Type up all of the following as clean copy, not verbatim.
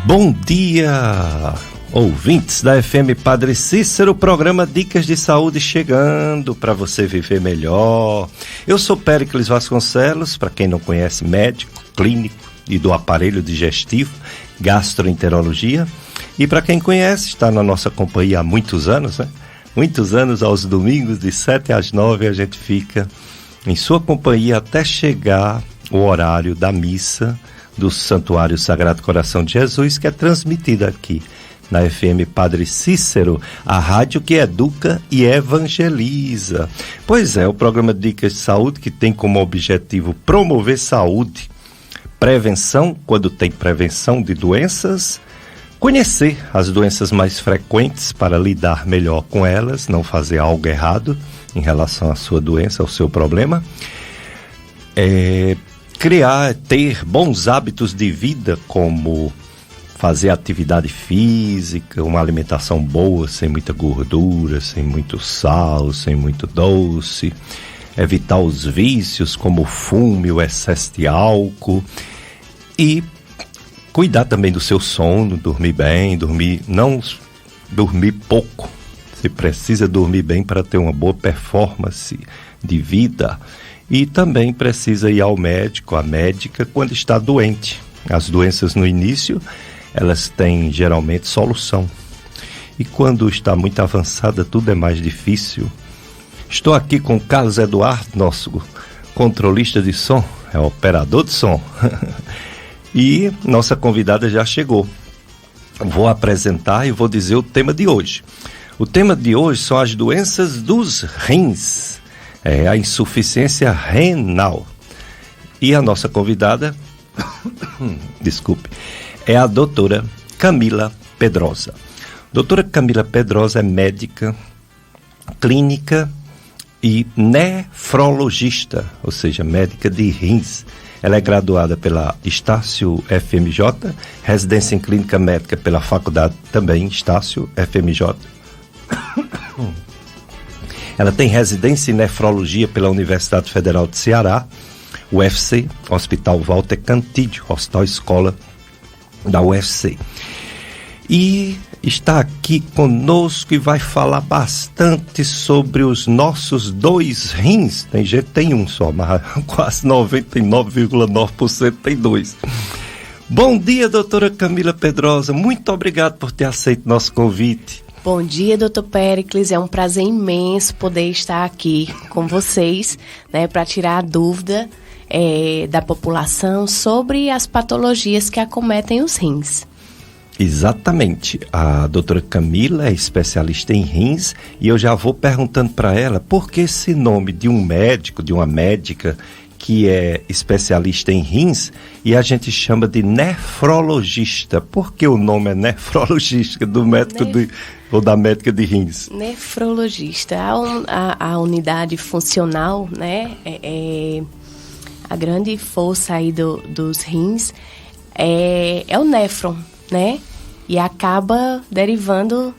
Bom dia, ouvintes da FM Padre Cícero, programa Dicas de Saúde chegando para você viver melhor. Eu sou Péricles Vasconcelos, para quem não conhece, médico, clínico e do aparelho digestivo, gastroenterologia. E para quem conhece, está na nossa companhia há muitos anos, né? Muitos anos, aos domingos, de 7 às 9, a gente fica em sua companhia até chegar o horário da missa do Santuário Sagrado Coração de Jesus, que é transmitida aqui na FM Padre Cícero, a rádio que educa e evangeliza. Pois é, o programa Dicas de Saúde, que tem como objetivo promover saúde, prevenção, quando tem prevenção de doenças, conhecer as doenças mais frequentes para lidar melhor com elas, não fazer algo errado em relação à sua doença, ao seu problema, ter bons hábitos de vida, como fazer atividade física, uma alimentação boa, sem muita gordura, sem muito sal, sem muito doce, evitar os vícios como o fumo, o excesso de álcool e cuidar também do seu sono, dormir bem, não dormir pouco. Você precisa dormir bem para ter uma boa performance de vida. E também precisa ir ao médico, à médica, quando está doente. As doenças no início, elas têm geralmente solução. E quando está muito avançada, tudo é mais difícil. Estou aqui com o Carlos Eduardo, nosso controlista de som, é o operador de som. E nossa convidada já chegou. Vou apresentar e vou dizer o tema de hoje. O tema de hoje são as doenças dos rins. A insuficiência renal. E a nossa convidada, é a doutora Camila Pedrosa. Doutora Camila Pedrosa é médica, clínica e nefrologista, ou seja, médica de rins. Ela é graduada pela Estácio FMJ, residência em clínica médica pela faculdade também Estácio FMJ. Ela tem residência em nefrologia pela Universidade Federal de Ceará, UFC, Hospital Walter Cantídio, Hospital Escola da UFC. E está aqui conosco e vai falar bastante sobre os nossos dois rins. Tem gente que tem um só, mas quase 99,9% tem dois. Bom dia, doutora Camila Pedrosa. Muito obrigado por ter aceito nosso convite. Bom dia, doutor Péricles. É um prazer imenso poder estar aqui com vocês, né, para tirar a dúvida da população sobre as patologias que acometem os rins. Exatamente. A doutora Camila é especialista em rins e eu já vou perguntando para ela por que esse nome de um médico, de uma médica que é especialista em rins e a gente chama de nefrologista. Por que o nome é nefrologista do médico ou da médica de rins? Nefrologista. A unidade funcional, né, a grande força aí dos rins é o néfron, né? E acaba derivando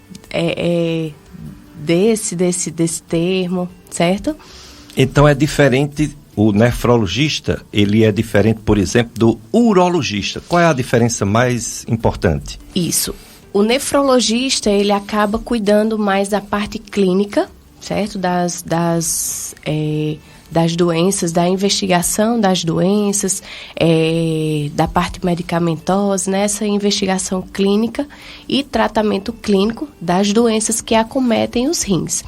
desse termo, certo? Então é diferente, o nefrologista, ele é diferente, por exemplo, do urologista. Qual é a diferença mais importante? Isso. O nefrologista, ele acaba cuidando mais da parte clínica, certo? Das doenças, da investigação das doenças, da parte medicamentosa, nessa investigação clínica e tratamento clínico das doenças que acometem os rins.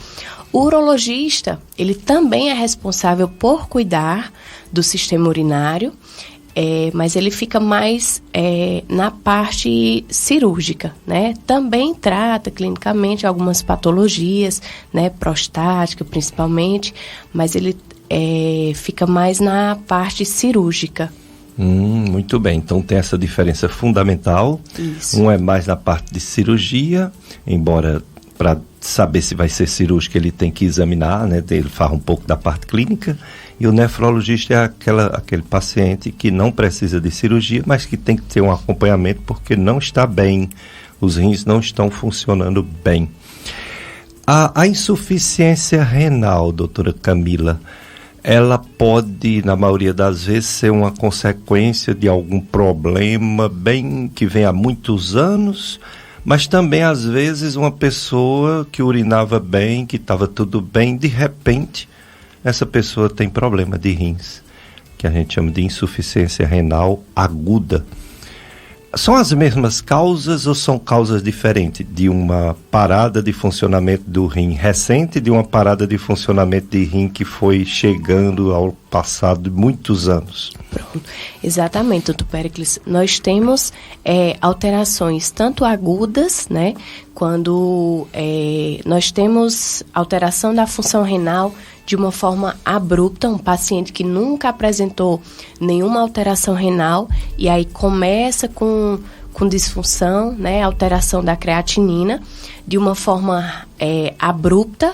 O urologista, ele também é responsável por cuidar do sistema urinário, mas ele fica mais na parte cirúrgica, né? Também trata clinicamente algumas patologias, né? Prostática principalmente, mas ele fica mais na parte cirúrgica. Muito bem, então tem essa diferença fundamental. Isso. Um é mais na parte de cirurgia, embora para saber se vai ser cirúrgico ele tem que examinar, né? Ele faz um pouco da parte clínica. E o nefrologista é aquele paciente que não precisa de cirurgia, mas que tem que ter um acompanhamento porque não está bem, os rins não estão funcionando bem. A insuficiência renal, doutora Camila, ela pode, na maioria das vezes, ser uma consequência de algum problema bem que vem há muitos anos, mas também, às vezes, uma pessoa que urinava bem, que estava tudo bem, de repente, essa pessoa tem problema de rins, que a gente chama de insuficiência renal aguda. São as mesmas causas ou são causas diferentes? De uma parada de funcionamento do rim recente e de uma parada de funcionamento de rim que foi chegando ao passado de muitos anos? Pronto. Exatamente, doutor Péricles. Nós temos alterações tanto agudas, né? Quando nós temos alteração da função renal de uma forma abrupta, um paciente que nunca apresentou nenhuma alteração renal e aí começa com disfunção, né, alteração da creatinina, de uma forma abrupta,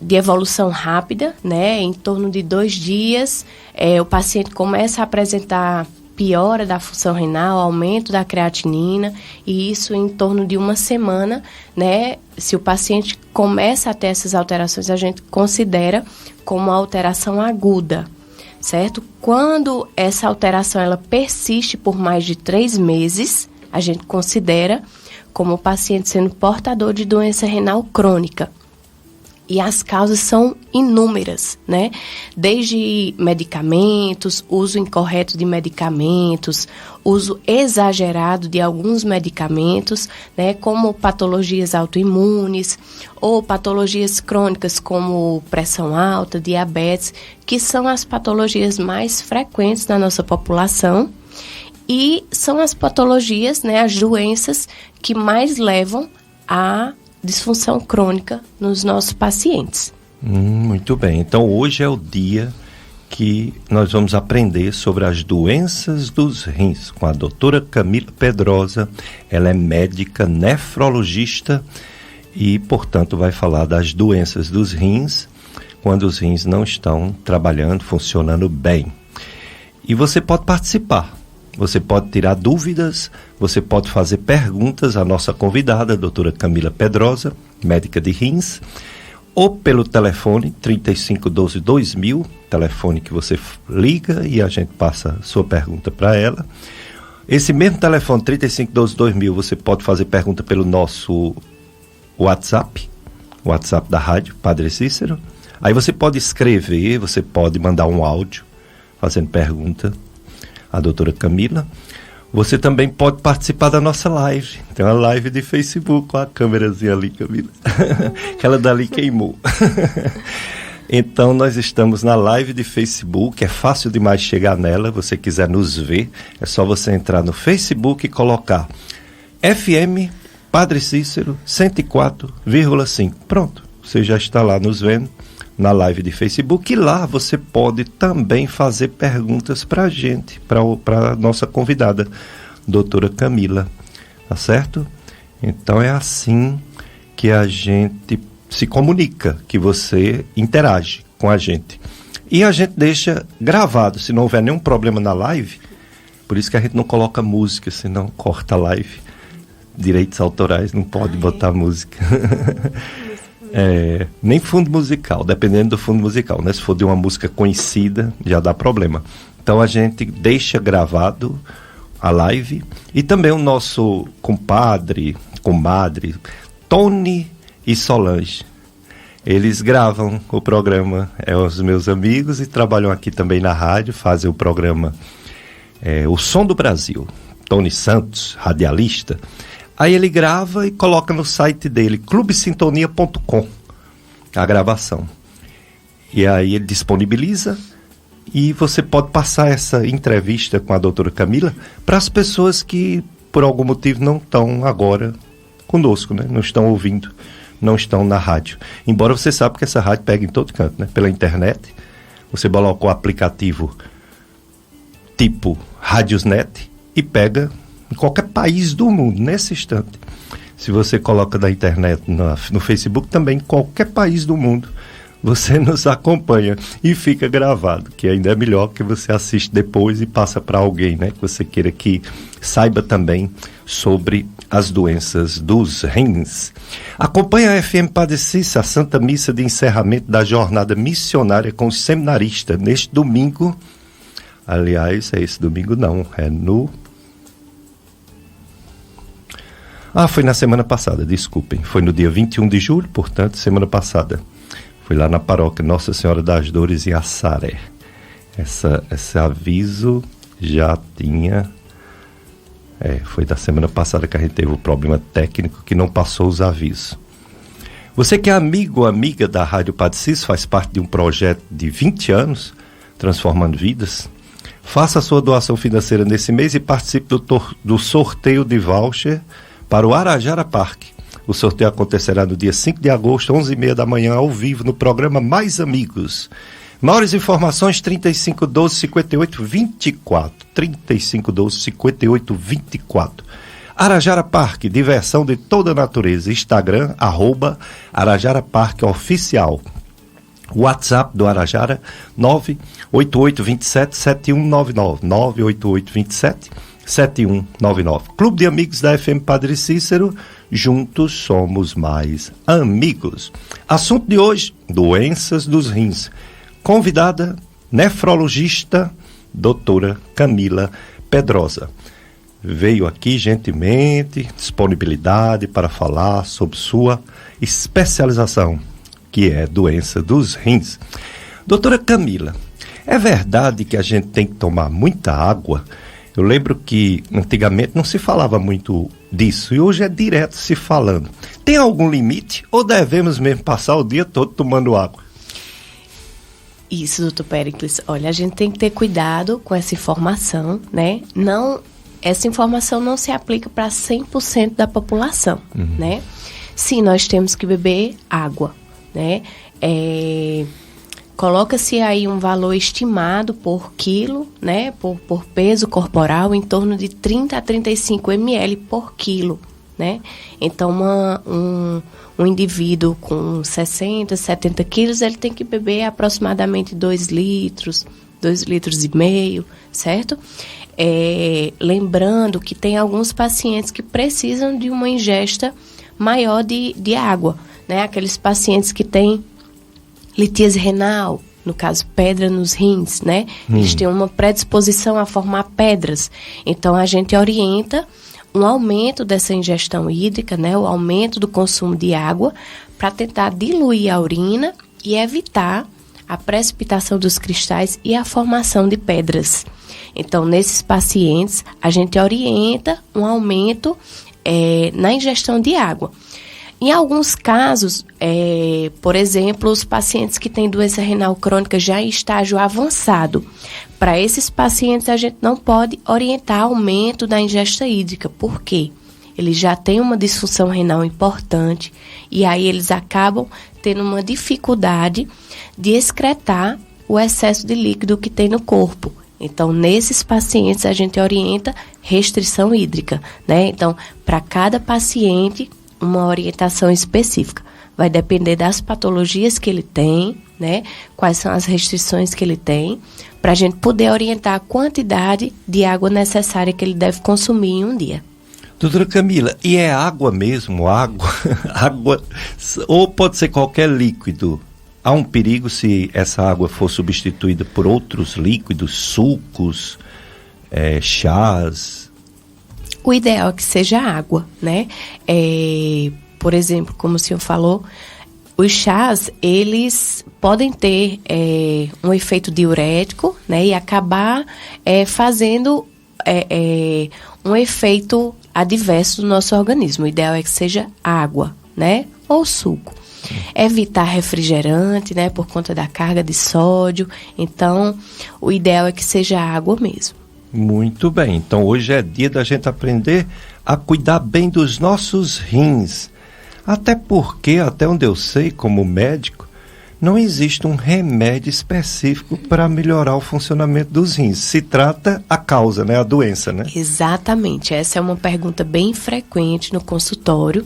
de evolução rápida, né, em torno de 2 dias, o paciente começa a apresentar piora da função renal, aumento da creatinina, e isso em torno de 1 semana, né? Se o paciente começa a ter essas alterações, a gente considera como alteração aguda, certo? Quando essa alteração ela persiste por mais de 3 meses, a gente considera como o paciente sendo portador de doença renal crônica. E as causas são inúmeras, né? Desde medicamentos, uso incorreto de medicamentos, uso exagerado de alguns medicamentos, né? Como patologias autoimunes ou patologias crônicas como pressão alta, diabetes, que são as patologias mais frequentes na nossa população e são as patologias, né? As doenças que mais levam a disfunção crônica nos nossos pacientes. Muito bem. Então, hoje é o dia que nós vamos aprender sobre as doenças dos rins com a doutora Camila Pedrosa. Ela é médica nefrologista e, portanto, vai falar das doenças dos rins quando os rins não estão trabalhando, funcionando bem. E você pode participar. Você pode tirar dúvidas, você pode fazer perguntas à nossa convidada, a doutora Camila Pedrosa, médica de rins, ou pelo telefone 3512-2000, telefone que você liga e a gente passa a sua pergunta para ela. Esse mesmo telefone, 3512-2000, você pode fazer pergunta pelo nosso WhatsApp, o WhatsApp da rádio, Padre Cícero. Aí você pode escrever, você pode mandar um áudio fazendo pergunta a doutora Camila. Você também pode participar da nossa live. Tem uma live de Facebook com a câmerazinha ali, Camila. Aquela dali queimou. Então, nós estamos na live de Facebook. É fácil demais chegar nela. Você quiser nos ver, é só você entrar no Facebook e colocar FM Padre Cícero 104,5. Pronto, você já está lá nos vendo na live de Facebook, e lá você pode também fazer perguntas para a gente, para a nossa convidada, doutora Camila, tá certo? Então é assim que a gente se comunica, que você interage com a gente. E a gente deixa gravado, se não houver nenhum problema na live, por isso que a gente não coloca música, senão corta a live. Direitos autorais, não pode botar música. Nem fundo musical, dependendo do fundo musical, né? Se for de uma música conhecida, já dá problema. Então a gente deixa gravado a live, e também o nosso comadre, Tony e Solange. Eles gravam o programa, os meus amigos, e trabalham aqui também na rádio, fazem o programa O Som do Brasil. Tony Santos, radialista. Aí ele grava e coloca no site dele, clubesintonia.com, a gravação. E aí ele disponibiliza, e você pode passar essa entrevista com a doutora Camila para as pessoas que, por algum motivo, não estão agora conosco, né? Não estão ouvindo, não estão na rádio. Embora você saiba que essa rádio pega em todo canto, né? Pela internet. Você coloca o aplicativo tipo Radiosnet e pega em qualquer país do mundo, nesse instante. Se você coloca da internet no Facebook, também em qualquer país do mundo, você nos acompanha e fica gravado, que ainda é melhor que você assiste depois e passa para alguém, né, que você queira que saiba também sobre as doenças dos rins. Acompanhe a FM Padre Cícero, a Santa Missa de encerramento da jornada missionária com os seminaristas neste domingo. Aliás, é esse domingo não, é no... foi na semana passada, desculpem. Foi no dia 21 de julho, portanto, semana passada. Foi lá na paróquia Nossa Senhora das Dores, em Assaré. Esse aviso já tinha... foi da semana passada que a gente teve o problema técnico que não passou os avisos. Você que é amigo ou amiga da Rádio Padre Cícero, faz parte de um projeto de 20 anos, transformando vidas, faça a sua doação financeira nesse mês e participe do sorteio de voucher para o Arajara Parque. O sorteio acontecerá no dia 5 de agosto, 11h30 da manhã, ao vivo, no programa Mais Amigos. Maiores informações, 3512-5824. 3512-5824. Arajara Parque, diversão de toda a natureza. Instagram, @Arajara Parque Oficial. WhatsApp do Arajara, 98827-7199. 98827-7199. Clube de Amigos da FM Padre Cícero, juntos somos mais amigos. Assunto de hoje, doenças dos rins. Convidada, nefrologista, doutora Camila Pedrosa. Veio aqui gentilmente, disponibilidade para falar sobre sua especialização, que é doença dos rins. Doutora Camila, é verdade que a gente tem que tomar muita água? Eu lembro que antigamente não se falava muito disso e hoje é direto se falando. Tem algum limite ou devemos mesmo passar o dia todo tomando água? Isso, doutor Péricles. Olha, a gente tem que ter cuidado com essa informação, né? Essa informação não se aplica para 100% da população, né? Sim, nós temos que beber água, né? Coloca-se aí um valor estimado por quilo, né? Por peso corporal, em torno de 30 a 35 ml por quilo, né? Então, um indivíduo com 60, 70 quilos, ele tem que beber aproximadamente 2 litros, 2,5 litros, certo? Lembrando que tem alguns pacientes que precisam de uma ingesta maior de água, né? Aqueles pacientes que têm litíase renal, no caso, pedra nos rins, né? Eles têm uma predisposição a formar pedras. Então, a gente orienta um aumento dessa ingestão hídrica, né? O aumento do consumo de água para tentar diluir a urina e evitar a precipitação dos cristais e a formação de pedras. Então, nesses pacientes, a gente orienta um aumento na ingestão de água. Em alguns casos, por exemplo, os pacientes que têm doença renal crônica já em estágio avançado, para esses pacientes a gente não pode orientar aumento da ingesta hídrica. Por quê? Eles já têm uma disfunção renal importante e aí eles acabam tendo uma dificuldade de excretar o excesso de líquido que tem no corpo. Então, nesses pacientes, a gente orienta restrição hídrica, né? Então, para cada paciente, uma orientação específica. Vai depender das patologias que ele tem, né? Quais são as restrições que ele tem, para a gente poder orientar a quantidade de água necessária que ele deve consumir em um dia. Doutora Camila, e é água mesmo? Água? Água? Ou pode ser qualquer líquido? Há um perigo se essa água for substituída por outros líquidos, sucos, chás? O ideal é que seja água, né? Por exemplo, como o senhor falou, os chás, eles podem ter um efeito diurético, né? E acabar fazendo um efeito adverso no nosso organismo. O ideal é que seja água, né? Ou suco. Evitar refrigerante, né? Por conta da carga de sódio. Então, o ideal é que seja água mesmo. Muito bem. Então, hoje é dia da gente aprender a cuidar bem dos nossos rins. Até porque, até onde eu sei, como médico, não existe um remédio específico para melhorar o funcionamento dos rins. Se trata a causa, né? A doença, né? Exatamente. Essa é uma pergunta bem frequente no consultório.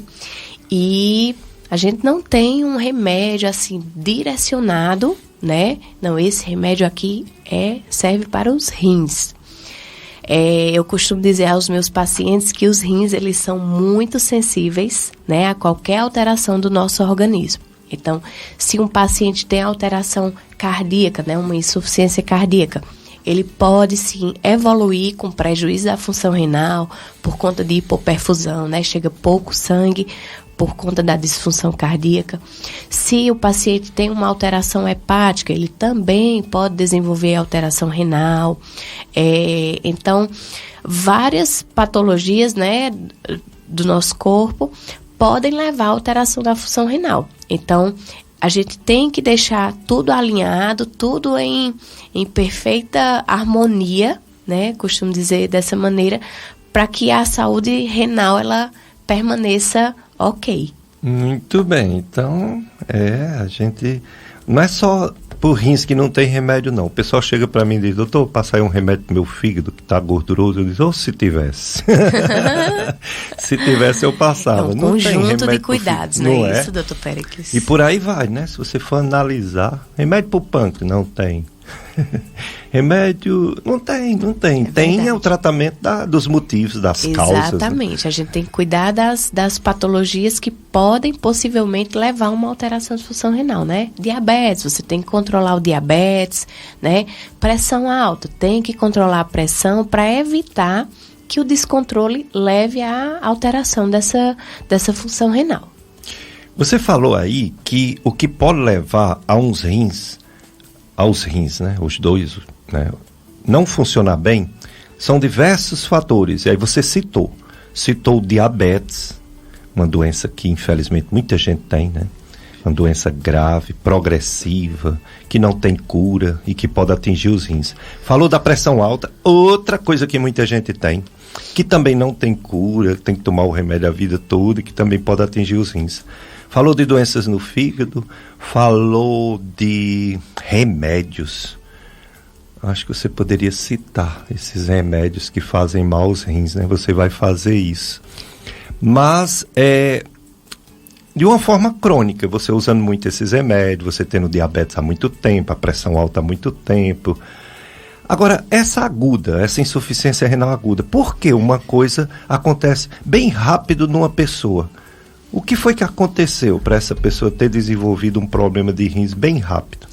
E a gente não tem um remédio assim direcionado, né? Não, esse remédio aqui serve para os rins. Eu costumo dizer aos meus pacientes que os rins, eles são muito sensíveis, né, a qualquer alteração do nosso organismo. Então, se um paciente tem alteração cardíaca, né, uma insuficiência cardíaca, ele pode sim evoluir com prejuízo da função renal por conta de hipoperfusão, né? Chega pouco sangue por conta da disfunção cardíaca. Se o paciente tem uma alteração hepática, ele também pode desenvolver alteração renal. Então, várias patologias, né, do nosso corpo podem levar à alteração da função renal. Então, a gente tem que deixar tudo alinhado, tudo em perfeita harmonia, né? Costumo dizer dessa maneira, para que a saúde renal ela permaneça ok. Muito bem. Então, a gente... Não é só por rins que não tem remédio, não. O pessoal chega para mim e diz, doutor, passa aí um remédio pro meu fígado que tá gorduroso. Eu digo, se tivesse. Se tivesse, eu passava. É um não conjunto de cuidados, não é é isso, doutor Péricles? E por aí vai, né? Se você for analisar, remédio pro pâncreas, não tem. Remédio, não tem. Tem o tratamento dos motivos, das causas. Exatamente, a gente tem que cuidar das patologias que podem possivelmente levar a uma alteração de função renal, né? Diabetes, você tem que controlar o diabetes, né? Pressão alta, tem que controlar a pressão para evitar que o descontrole leve à alteração dessa função renal. Você falou aí que o que pode levar aos rins, né, os dois, né, não funcionar bem, são diversos fatores. E aí você citou o diabetes, uma doença que infelizmente muita gente tem, né? Uma doença grave, progressiva, que não tem cura e que pode atingir os rins. Falou da pressão alta, outra coisa que muita gente tem, que também não tem cura, tem que tomar o remédio a vida toda e que também pode atingir os rins. Falou de doenças no fígado, falou de remédios. Acho que você poderia citar esses remédios que fazem mal aos rins, né? Você vai fazer isso. Mas, de uma forma crônica, você usando muito esses remédios, você tendo diabetes há muito tempo, a pressão alta há muito tempo. Agora, essa insuficiência renal aguda, por que uma coisa acontece bem rápido numa pessoa? O que foi que aconteceu para essa pessoa ter desenvolvido um problema de rins bem rápido?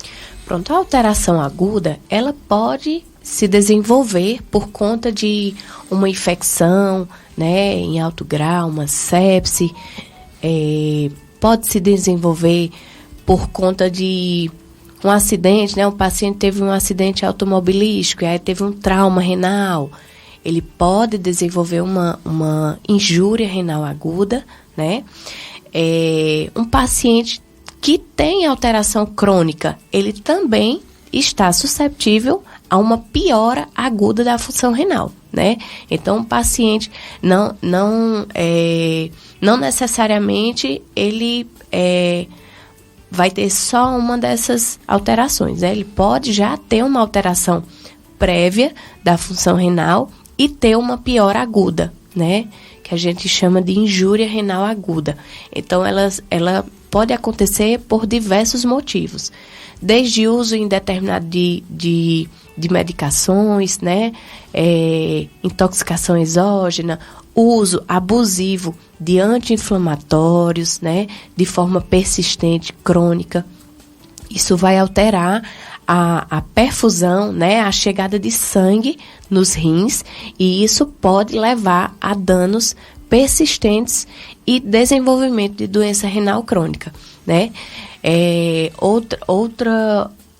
Pronto, a alteração aguda, ela pode se desenvolver por conta de uma infecção, né, em alto grau, uma sepse, pode se desenvolver por conta de um acidente, né, um paciente teve um acidente automobilístico e aí teve um trauma renal, ele pode desenvolver uma injúria renal aguda, né? Um paciente que tem alteração crônica, ele também está suscetível a uma piora aguda da função renal, né? Então, o paciente não necessariamente ele vai ter só uma dessas alterações, né? Ele pode já ter uma alteração prévia da função renal e ter uma piora aguda, né? Que a gente chama de injúria renal aguda. Então, ela pode acontecer por diversos motivos. Desde uso indeterminado de medicações, né? Intoxicação exógena, uso abusivo de anti-inflamatórios, né? De forma persistente, crônica. Isso vai alterar a perfusão, né, a chegada de sangue nos rins, e isso pode levar a danos persistentes e desenvolvimento de doença renal crônica, né?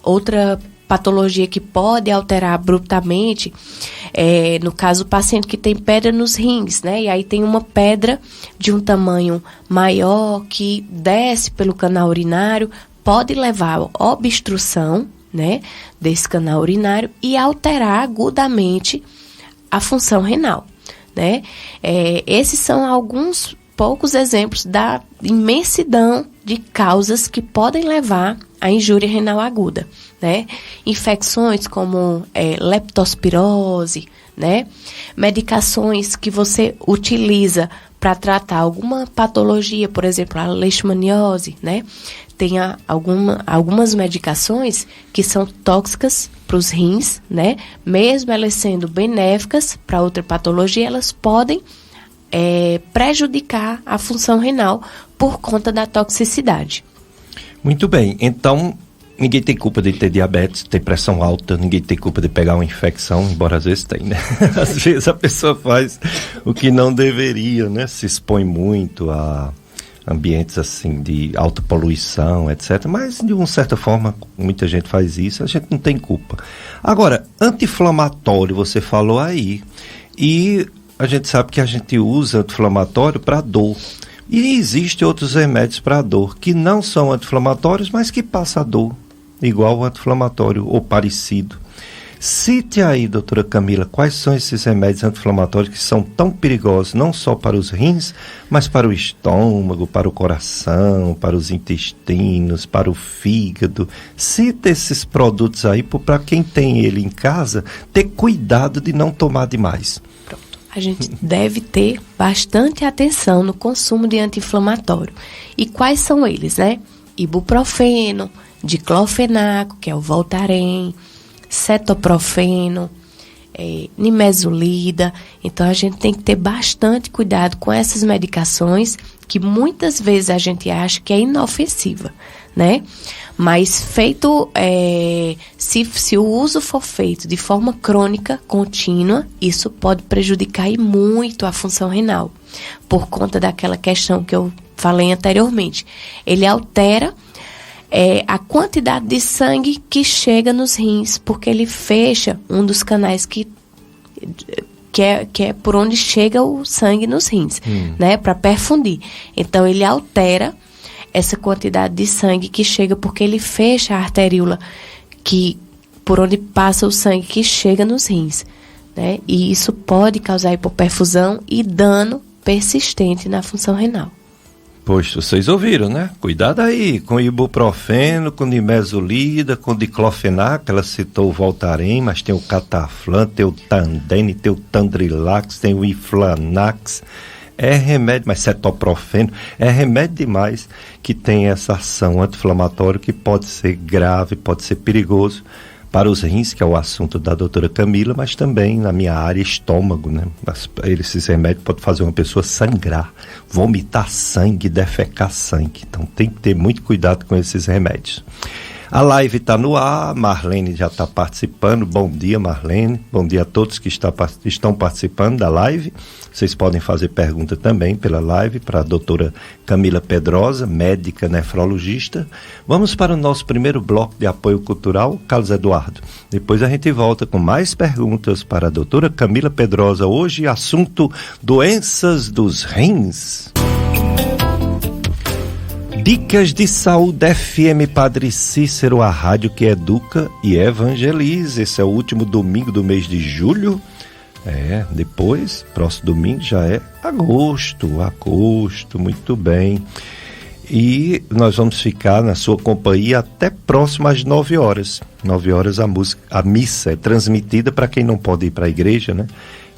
Outra patologia que pode alterar abruptamente no caso do paciente que tem pedra nos rins, né? E aí tem uma pedra de um tamanho maior que desce pelo canal urinário, pode levar à obstrução, né, desse canal urinário e alterar agudamente a função renal, né? Esses são alguns poucos exemplos da imensidão de causas que podem levar à injúria renal aguda, né? Infecções como leptospirose, né? Medicações que você utiliza para tratar alguma patologia, por exemplo, a leishmaniose, né? Tem algumas medicações que são tóxicas para os rins, né? Mesmo elas sendo benéficas para outra patologia, elas podem prejudicar a função renal por conta da toxicidade. Muito bem, então ninguém tem culpa de ter diabetes, ter pressão alta, ninguém tem culpa de pegar uma infecção, embora às vezes tem, né? Às vezes a pessoa faz o que não deveria, né? Se expõe muito a ambientes assim de alta poluição, etc. Mas de uma certa forma, muita gente faz isso, a gente não tem culpa. Agora, anti-inflamatório, você falou aí, e a gente sabe que a gente usa anti-inflamatório para dor. E existem outros remédios para dor, que não são anti-inflamatórios, mas que passam a dor, igual o anti-inflamatório ou parecido. Cite aí, doutora Camila, quais são esses remédios anti-inflamatórios que são tão perigosos, não só para os rins, mas para o estômago, para o coração, para os intestinos, para o fígado. Cite esses produtos aí para quem tem ele em casa, ter cuidado de não tomar demais. A gente deve ter bastante atenção no consumo de anti-inflamatório. E quais são eles, né? Ibuprofeno, diclofenaco, que é o Voltaren, cetoprofeno, nimesulida. Então a gente tem que ter bastante cuidado com essas medicações que muitas vezes a gente acha que é inofensiva, né? Mas feito, se o uso for feito de forma crônica, contínua, isso pode prejudicar e muito a função renal, por conta daquela questão que eu falei anteriormente. Ele altera a quantidade de sangue que chega nos rins, porque ele fecha um dos canais que é por onde chega o sangue nos rins, né, para perfundir. Então ele altera essa quantidade de sangue que chega, porque ele fecha a arteríola por onde passa o sangue que chega nos rins, né? E isso pode causar hipoperfusão e dano persistente na função renal. Poxa, vocês ouviram, né? Cuidado aí com ibuprofeno, com nimesulida, com diclofenac, ela citou o Voltaren, mas tem o Cataflan, tem o Tandem, tem o Tandrilax, tem o Inflanax. É remédio, mas cetoprofeno, é remédio demais que tem essa ação anti-inflamatória que pode ser grave, pode ser perigoso para os rins, que é o assunto da doutora Camila, mas também na minha área, estômago, né? Esses remédios podem fazer uma pessoa sangrar, vomitar sangue, defecar sangue. Então tem que ter muito cuidado com esses remédios. A live está no ar, Marlene já está participando. Bom dia, Marlene. Bom dia a todos que estão participando da live. Vocês podem fazer pergunta também pela live para a doutora Camila Pedrosa, médica nefrologista. Vamos para o nosso primeiro bloco de apoio cultural, Carlos Eduardo. Depois a gente volta com mais perguntas para a doutora Camila Pedrosa. Hoje, assunto: doenças dos rins. Dicas de Saúde FM Padre Cícero, a rádio que educa e evangeliza. Esse é o último domingo do mês de julho. Depois, próximo domingo já é agosto, muito bem. E nós vamos ficar na sua companhia até próximo às 9 horas. 9 horas a missa é transmitida para quem não pode ir para a igreja, né?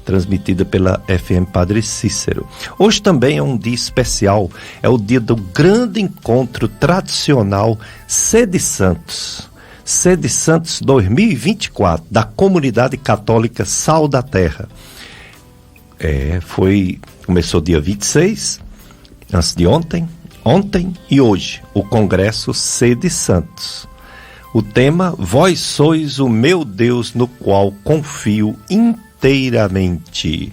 Transmitida pela FM Padre Cícero. Hoje também é um dia especial, é o dia do grande encontro tradicional Sede Santos. Sede Santos 2024, da Comunidade Católica Sal da Terra. Começou dia 26, antes de ontem e hoje, o Congresso Sede Santos. O tema: Vós sois o meu Deus no qual confio inteiramente.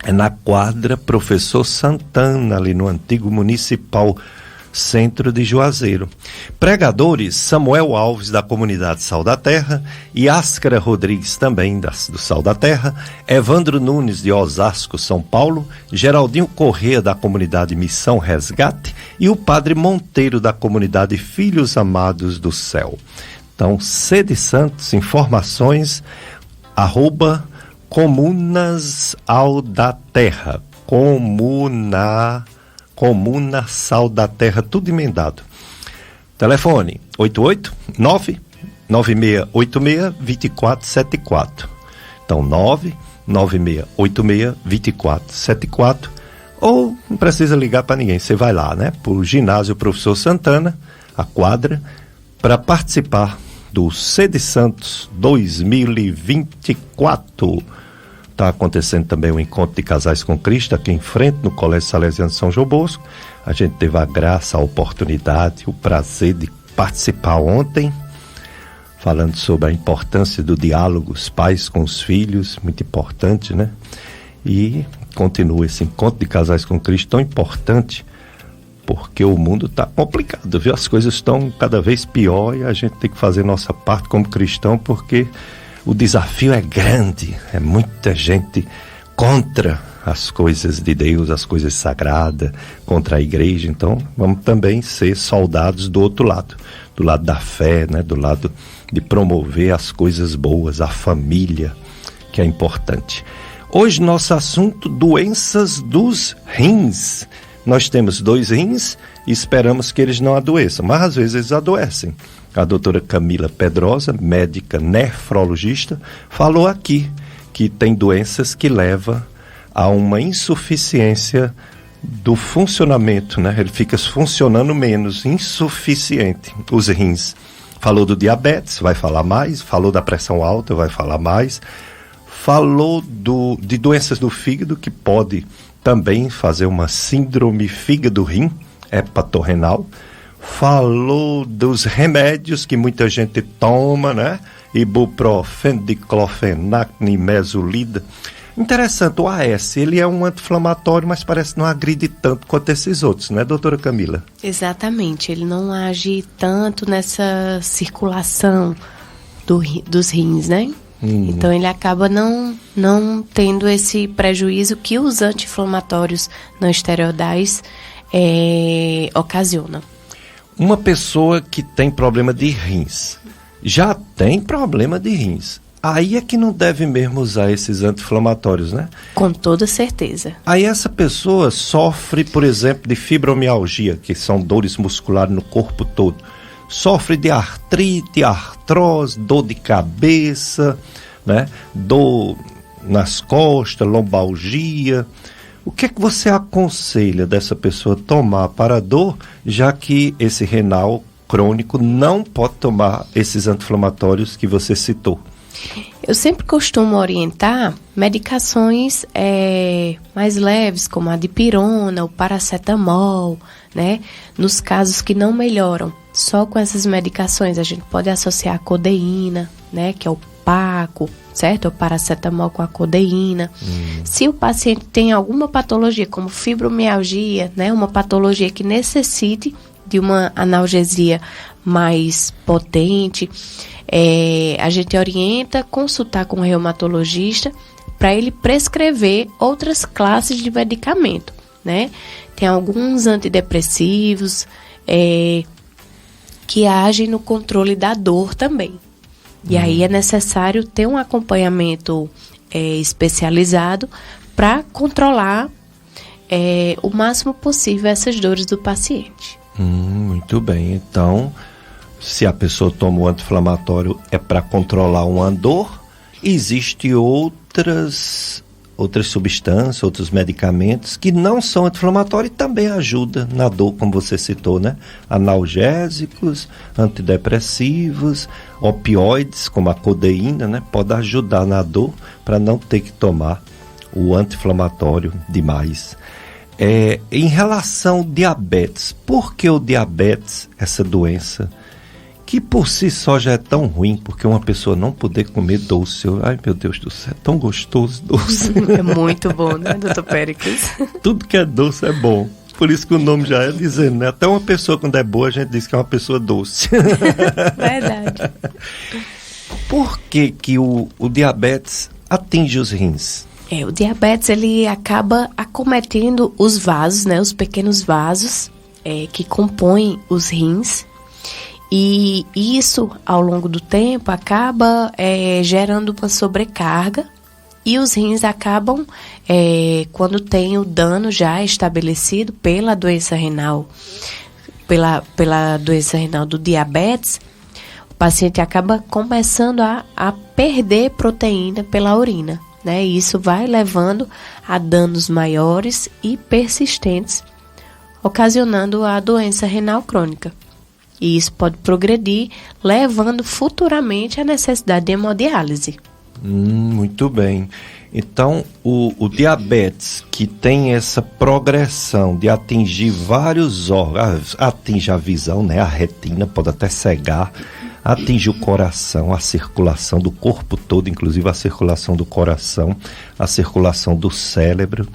É na quadra Professor Santana, ali no antigo Municipal Centro de Juazeiro. Pregadores: Samuel Alves, da Comunidade Sal da Terra, e Ascara Rodrigues, também do Sal da Terra, Evandro Nunes, de Osasco, São Paulo, Geraldinho Corrêa, da Comunidade Missão Resgate, e o Padre Monteiro, da Comunidade Filhos Amados do Céu. Então, Sede Santos, informações, @Comunas Al da Terra, Comuna Sal da Terra, tudo emendado. Telefone 889-9686-2474. Então 99686-2474. Ou não precisa ligar para ninguém, você vai lá, né? Para o ginásio Professor Santana, a quadra, para participar do Sede Santos 2024. Está acontecendo também o Encontro de Casais com Cristo, aqui em frente, no Colégio Salesiano de São João Bosco. A gente teve a graça, a oportunidade, o prazer de participar ontem, falando sobre a importância do diálogo, os pais com os filhos, muito importante, né? E continua esse Encontro de Casais com Cristo tão importante, porque o mundo está complicado, viu? As coisas estão cada vez pior e a gente tem que fazer nossa parte como cristão, porque o desafio é grande, é muita gente contra as coisas de Deus, as coisas sagradas, contra a igreja. Então vamos também ser soldados do outro lado, do lado da fé, né? Do lado de promover as coisas boas, a família, que é importante. Hoje nosso assunto, doenças dos rins. Nós temos 2 rins e esperamos que eles não adoeçam, mas às vezes eles adoecem. A doutora Camila Pedrosa, médica nefrologista, falou aqui que tem doenças que levam a uma insuficiência do funcionamento, né? Ele fica funcionando menos, insuficiente, os rins. Falou do diabetes, vai falar mais. Falou da pressão alta, vai falar mais. Falou de doenças do fígado, que pode também fazer uma síndrome fígado-rim, hepatorrenal. Falou dos remédios que muita gente toma, né? Ibuprofeno, diclofenac, nimesulida. Interessante, o AS, ele é um anti-inflamatório, mas parece que não agride tanto quanto esses outros, né, doutora Camila? Exatamente, ele não age tanto nessa circulação dos rins, né? Então ele acaba não tendo esse prejuízo que os anti-inflamatórios não esteroidais ocasionam. Uma pessoa que tem problema de rins, já tem problema de rins, aí é que não deve mesmo usar esses anti-inflamatórios, né? Com toda certeza. Aí essa pessoa sofre, por exemplo, de fibromialgia, que são dores musculares no corpo todo. Sofre de artrite, artrose, dor de cabeça, né? Dor nas costas, lombalgia. O que é que você aconselha dessa pessoa tomar para a dor, já que esse renal crônico não pode tomar esses anti-inflamatórios que você citou? Eu sempre costumo orientar medicações mais leves, como a dipirona, o paracetamol, né? Nos casos que não melhoram, só com essas medicações a gente pode associar a codeína, né? Que é o Paco, certo? O paracetamol com a codeína. Se o paciente tem alguma patologia, como fibromialgia, né? Uma patologia que necessite de uma analgesia mais potente, a gente orienta consultar com o reumatologista para ele prescrever outras classes de medicamento, né? Tem alguns antidepressivos que agem no controle da dor também. E aí é necessário ter um acompanhamento especializado para controlar o máximo possível essas dores do paciente. Muito bem, então se a pessoa toma o anti-inflamatório é para controlar uma dor, existem outras substâncias, outros medicamentos que não são anti-inflamatórios e também ajudam na dor, como você citou, né? Analgésicos, antidepressivos, opioides, como a codeína, né? Pode ajudar na dor para não ter que tomar o anti-inflamatório demais. Em relação ao diabetes, por que o diabetes, essa doença, que por si só já é tão ruim, porque uma pessoa não poder comer doce, ai meu Deus do céu, é tão gostoso doce. É muito bom, né, doutor Péricles? Tudo que é doce é bom, por isso que o nome já é dizendo, né? Até uma pessoa quando é boa, a gente diz que é uma pessoa doce. Verdade. Por que o diabetes atinge os rins? O diabetes, ele acaba acometendo os vasos, né, os pequenos vasos que compõem os rins. E isso, ao longo do tempo, acaba gerando uma sobrecarga e os rins acabam, quando tem o dano já estabelecido pela doença renal, pela doença renal do diabetes, o paciente acaba começando a perder proteína pela urina. né? E isso vai levando a danos maiores e persistentes, ocasionando a doença renal crônica. E isso pode progredir, levando futuramente à necessidade de hemodiálise. Muito bem. Então, o diabetes, que tem essa progressão de atingir vários órgãos, atinge a visão, né? A retina, pode até cegar, atinge o coração, a circulação do corpo todo, inclusive a circulação do coração, a circulação do cérebro.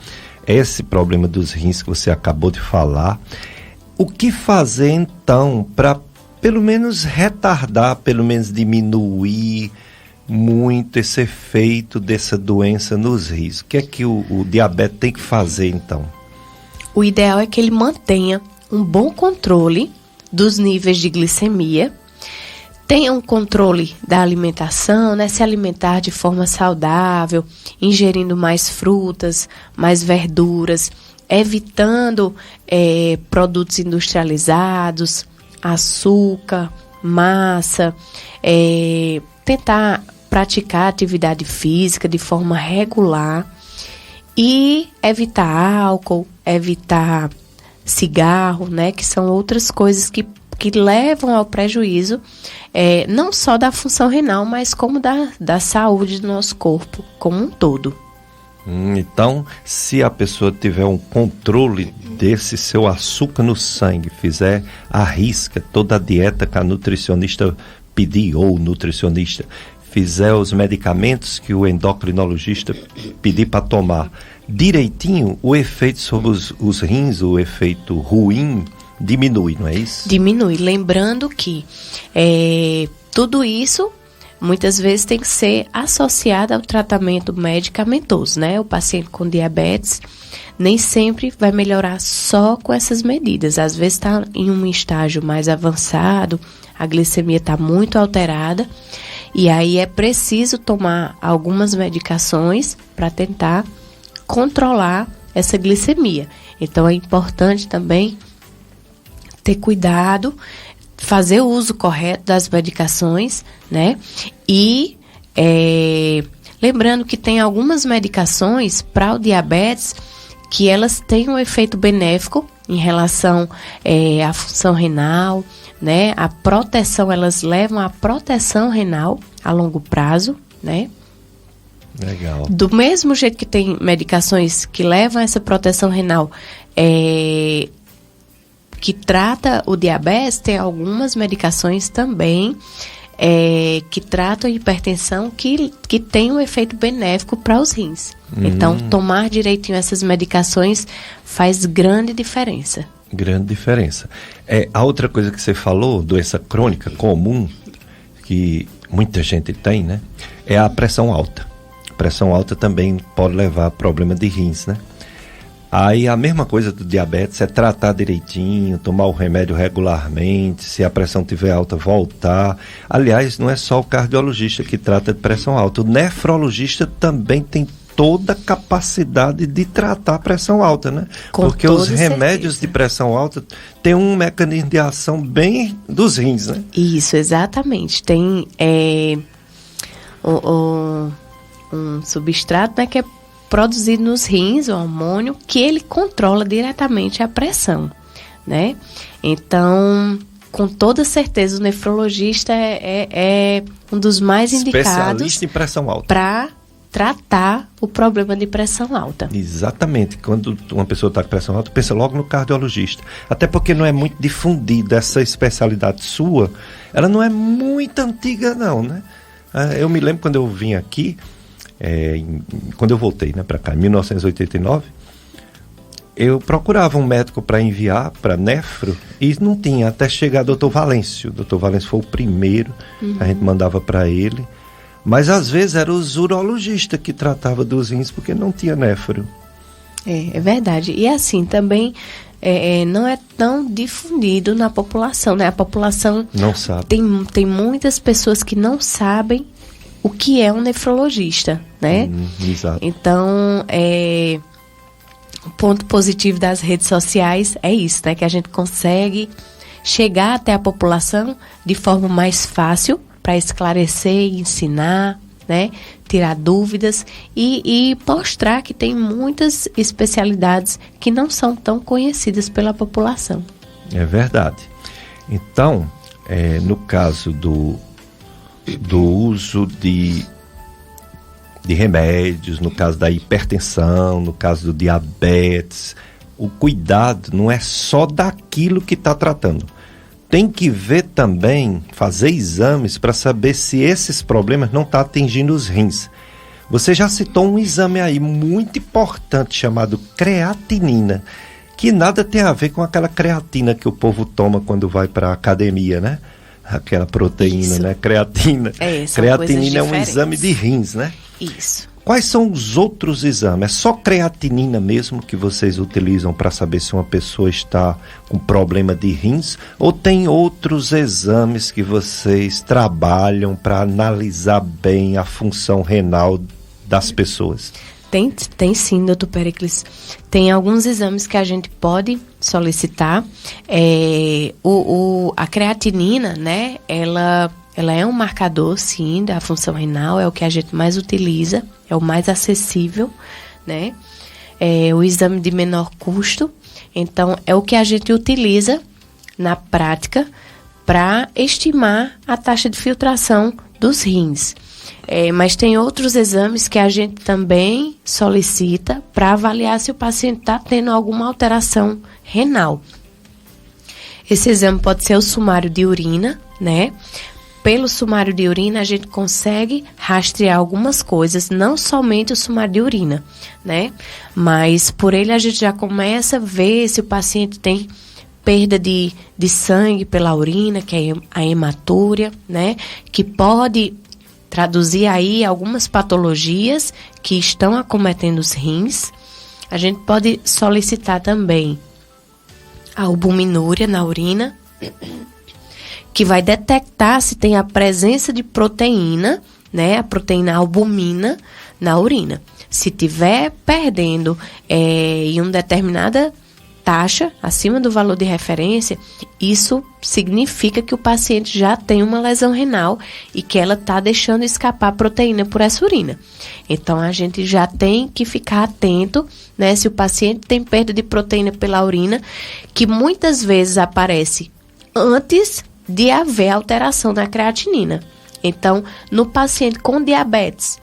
Esse problema dos rins que você acabou de falar. O que fazer, então, para pelo menos retardar, pelo menos diminuir muito esse efeito dessa doença nos rins? O que é que o diabetes tem que fazer, então? O ideal é que ele mantenha um bom controle dos níveis de glicemia, tenha um controle da alimentação, né? Se alimentar de forma saudável, ingerindo mais frutas, mais verduras, evitando produtos industrializados, açúcar, massa, tentar praticar atividade física de forma regular e evitar álcool, evitar cigarro, né? Que são outras coisas que levam ao prejuízo, não só da função renal, mas como da saúde do nosso corpo como um todo. Então, se a pessoa tiver um controle desse seu açúcar no sangue, fizer à risca toda a dieta que a nutricionista pedir, ou o nutricionista fizer os medicamentos que o endocrinologista pedir para tomar direitinho, o efeito sobre os rins, o efeito ruim, diminui, não é isso? Diminui. Lembrando que tudo isso muitas vezes tem que ser associado ao tratamento medicamentoso, né? O paciente com diabetes nem sempre vai melhorar só com essas medidas. Às vezes está em um estágio mais avançado, a glicemia está muito alterada, e aí é preciso tomar algumas medicações para tentar controlar essa glicemia. Então é importante também ter cuidado, fazer o uso correto das medicações, né? E lembrando que tem algumas medicações para o diabetes que elas têm um efeito benéfico em relação à função renal, né? A proteção, elas levam à proteção renal a longo prazo, né? Legal. Do mesmo jeito que tem medicações que levam a essa proteção renal, que trata o diabetes, tem algumas medicações também que tratam a hipertensão que tem um efeito benéfico para os rins. Então, tomar direitinho essas medicações faz grande diferença. Grande diferença. A outra coisa que você falou, doença crônica comum, que muita gente tem, né? É a pressão alta. Pressão alta também pode levar a problema de rins, né? Aí a mesma coisa do diabetes é tratar direitinho, tomar o remédio regularmente, se a pressão estiver alta, voltar. Aliás, não é só o cardiologista que trata de pressão alta, o nefrologista também tem toda a capacidade de tratar a pressão alta, né? Porque os remédios de pressão alta têm um mecanismo de ação bem dos rins, né? Isso, exatamente. Tem um substrato, né, que é produzido nos rins, o hormônio, que ele controla diretamente a pressão, né? Então, com toda certeza, o nefrologista é um dos mais indicados especialista em pressão alta para tratar o problema de pressão alta. Exatamente. Quando uma pessoa está com pressão alta, pensa logo no cardiologista. Até porque não é muito difundida essa especialidade sua. Ela não é muito antiga, não, né? Eu me lembro quando eu vim aqui, quando eu voltei, né, para cá, em 1989, eu procurava um médico para enviar para nefro e não tinha, até chegar Dr. Valêncio. Dr. Valêncio foi o primeiro, a gente mandava para ele. Mas às vezes era os urologistas que tratava dos rins porque não tinha nefro. É verdade. E assim, também não é tão difundido na população, né? A população não sabe. Tem muitas pessoas que não sabem o que é um nefrologista, né? Exato. Então, o ponto positivo das redes sociais é isso, né? Que a gente consegue chegar até a população de forma mais fácil para esclarecer e ensinar, né? Tirar dúvidas e mostrar que tem muitas especialidades que não são tão conhecidas pela população. É verdade. Então, no caso do uso de remédios, no caso da hipertensão, no caso do diabetes, o cuidado não é só daquilo que está tratando. Tem que ver também, fazer exames para saber se esses problemas não estão atingindo os rins. Você já citou um exame aí muito importante chamado creatinina, que nada tem a ver com aquela creatina que o povo toma quando vai para a academia, né? Aquela proteína, isso, né? Creatina. Creatinina é um exame de rins, né? Isso. Quais são os outros exames? É só creatinina mesmo que vocês utilizam para saber se uma pessoa está com problema de rins? Ou tem outros exames que vocês trabalham para analisar bem a função renal das pessoas? Tem sim, doutor Péricles. Tem alguns exames que a gente pode solicitar. A creatinina, né, ela é um marcador, sim, da função renal, é o que a gente mais utiliza, é o mais acessível, né? É o exame de menor custo, então é o que a gente utiliza na prática para estimar a taxa de filtração dos rins. Mas tem outros exames que a gente também solicita para avaliar se o paciente está tendo alguma alteração renal. Esse exame pode ser o sumário de urina, né? Pelo sumário de urina a gente consegue rastrear algumas coisas, não somente o sumário de urina, né? Mas por ele a gente já começa a ver se o paciente tem perda de sangue pela urina, que é a hematúria, né? Que pode traduzir aí algumas patologias que estão acometendo os rins. A gente pode solicitar também a albuminúria na urina, que vai detectar se tem a presença de proteína, né, a proteína albumina na urina. Se tiver perdendo em uma determinada taxa, acima do valor de referência, isso significa que o paciente já tem uma lesão renal e que ela está deixando escapar proteína por essa urina. Então, a gente já tem que ficar atento, né, se o paciente tem perda de proteína pela urina, que muitas vezes aparece antes de haver alteração na creatinina. Então, no paciente com diabetes,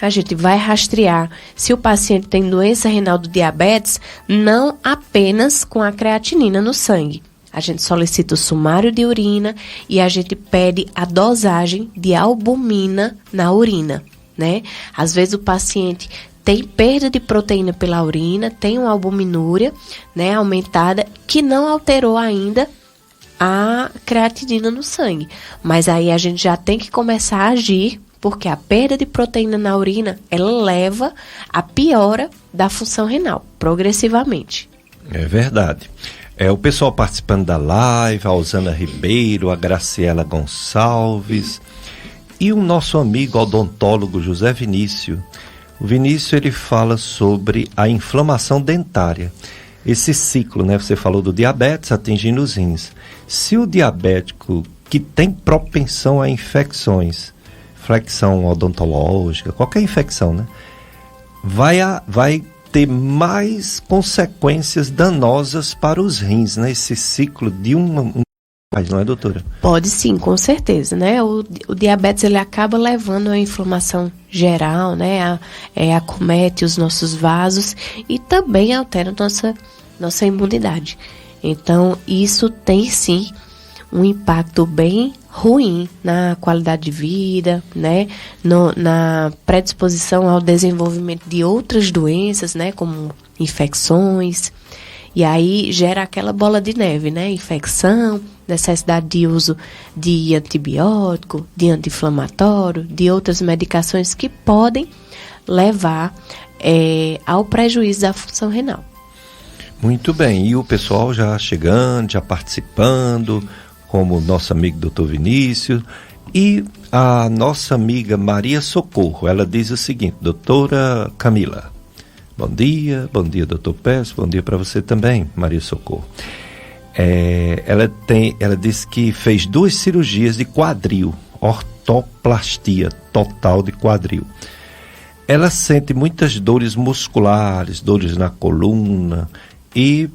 a gente vai rastrear se o paciente tem doença renal do diabetes, não apenas com a creatinina no sangue. A gente solicita o sumário de urina e a gente pede a dosagem de albumina na urina, né? Às vezes o paciente tem perda de proteína pela urina, tem uma albuminúria, né, aumentada, que não alterou ainda a creatinina no sangue. Mas aí a gente já tem que começar a agir, porque a perda de proteína na urina, ela leva à piora da função renal, progressivamente. É verdade. O pessoal participando da live, a Osana Ribeiro, a Graciela Gonçalves e o nosso amigo odontólogo José Vinícius. O Vinícius, ele fala sobre a inflamação dentária. Esse ciclo, né? Você falou do diabetes atingindo os rins. Se o diabético que tem propensão a infecções, infecção odontológica, qualquer infecção, né? Vai ter mais consequências danosas para os rins, né? Esse ciclo de não é, doutora? Pode sim, com certeza, né? O diabetes, ele acaba levando a inflamação geral, né? Acomete os nossos vasos e também altera nossa imunidade. Então, isso tem sim um impacto bem ruim na qualidade de vida, né? Na predisposição ao desenvolvimento de outras doenças, né? Como infecções. E aí gera aquela bola de neve, né? Infecção, necessidade de uso de antibiótico, de anti-inflamatório, de outras medicações que podem levar ao prejuízo da função renal. Muito bem, e o pessoal já chegando, já participando, como o nosso amigo Dr. Vinícius, e a nossa amiga Maria Socorro, ela diz o seguinte: doutora Camila, bom dia, doutor Pérez, bom dia para você também, Maria Socorro. Ela disse que fez 2 cirurgias de quadril artroplastia total de quadril. Ela sente muitas dores musculares, dores na coluna e,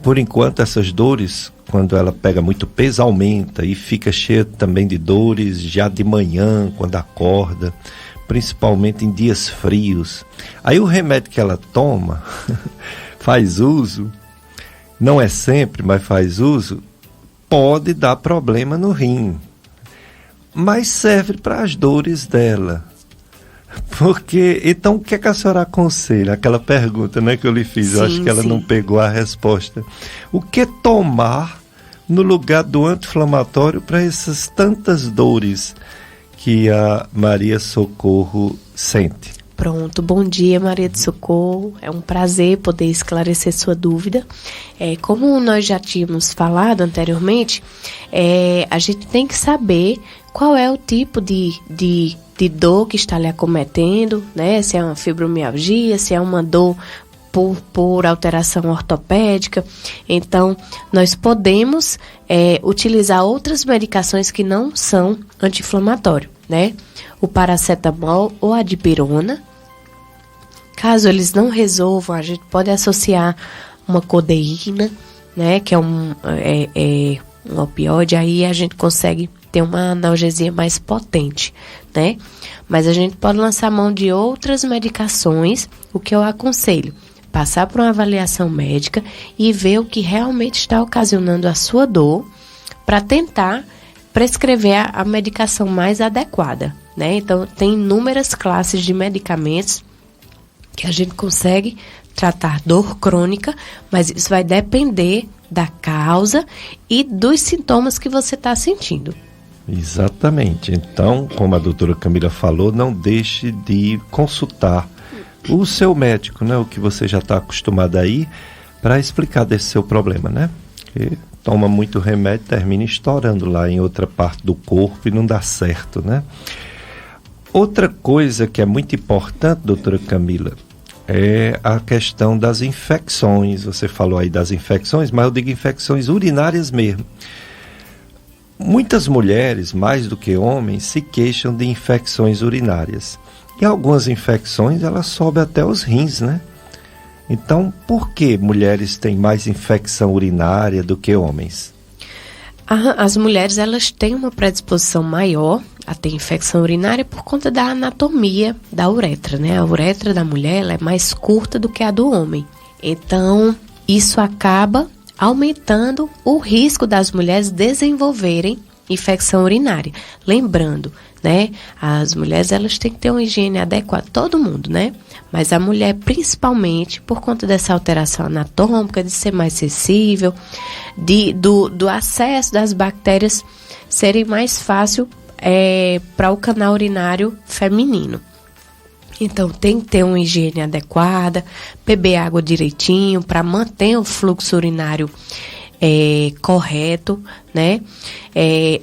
por enquanto, essas dores, quando ela pega muito peso, aumenta e fica cheia também de dores já de manhã, quando acorda, principalmente em dias frios. Aí o remédio que ela toma, faz uso, não é sempre, mas faz uso, pode dar problema no rim, mas serve para as dores dela. Porque, então, o que é que a senhora aconselha? Aquela pergunta, né, que eu lhe fiz, eu acho que ela não pegou a resposta. O que tomar no lugar do anti-inflamatório para essas tantas dores que a Maria Socorro sente? Pronto, bom dia, Maria de Socorro. É um prazer poder esclarecer sua dúvida. Como nós já tínhamos falado anteriormente, a gente tem que saber qual é o tipo de dor que está lhe acometendo, né? Se é uma fibromialgia, se é uma dor por alteração ortopédica. Então, nós podemos utilizar outras medicações que não são anti-inflamatórios, né? O paracetamol ou a dipirona. Caso eles não resolvam, a gente pode associar uma codeína, né? Que é um opioide, aí a gente consegue ter uma analgesia mais potente, né? Mas a gente pode lançar mão de outras medicações, o que eu aconselho, passar por uma avaliação médica e ver o que realmente está ocasionando a sua dor, para tentar prescrever a medicação mais adequada, né? Então, tem inúmeras classes de medicamentos que a gente consegue tratar dor crônica, mas isso vai depender da causa e dos sintomas que você está sentindo. Exatamente. Então, como a doutora Camila falou, não deixe de consultar o seu médico, né? O que você já está acostumado aí, para explicar desse seu problema, né? Porque toma muito remédio, termina estourando lá em outra parte do corpo e não dá certo, né? Outra coisa que é muito importante, doutora Camila, é a questão das infecções. Você falou aí das infecções, mas eu digo infecções urinárias mesmo. Muitas mulheres, mais do que homens, se queixam de infecções urinárias. E algumas infecções, elas sobem até os rins, né? Então, por que mulheres têm mais infecção urinária do que homens? As mulheres, elas têm uma predisposição maior a ter infecção urinária por conta da anatomia da uretra, né? A uretra da mulher, ela é mais curta do que a do homem. Então, isso acaba aumentando o risco das mulheres desenvolverem infecção urinária. Lembrando, né? As mulheres, elas têm que ter uma higiene adequada, todo mundo, né? Mas a mulher, principalmente, por conta dessa alteração anatômica, de ser mais sensível, do acesso das bactérias serem mais fácil para o canal urinário feminino. Então, tem que ter uma higiene adequada, beber água direitinho para manter o fluxo urinário correto, né?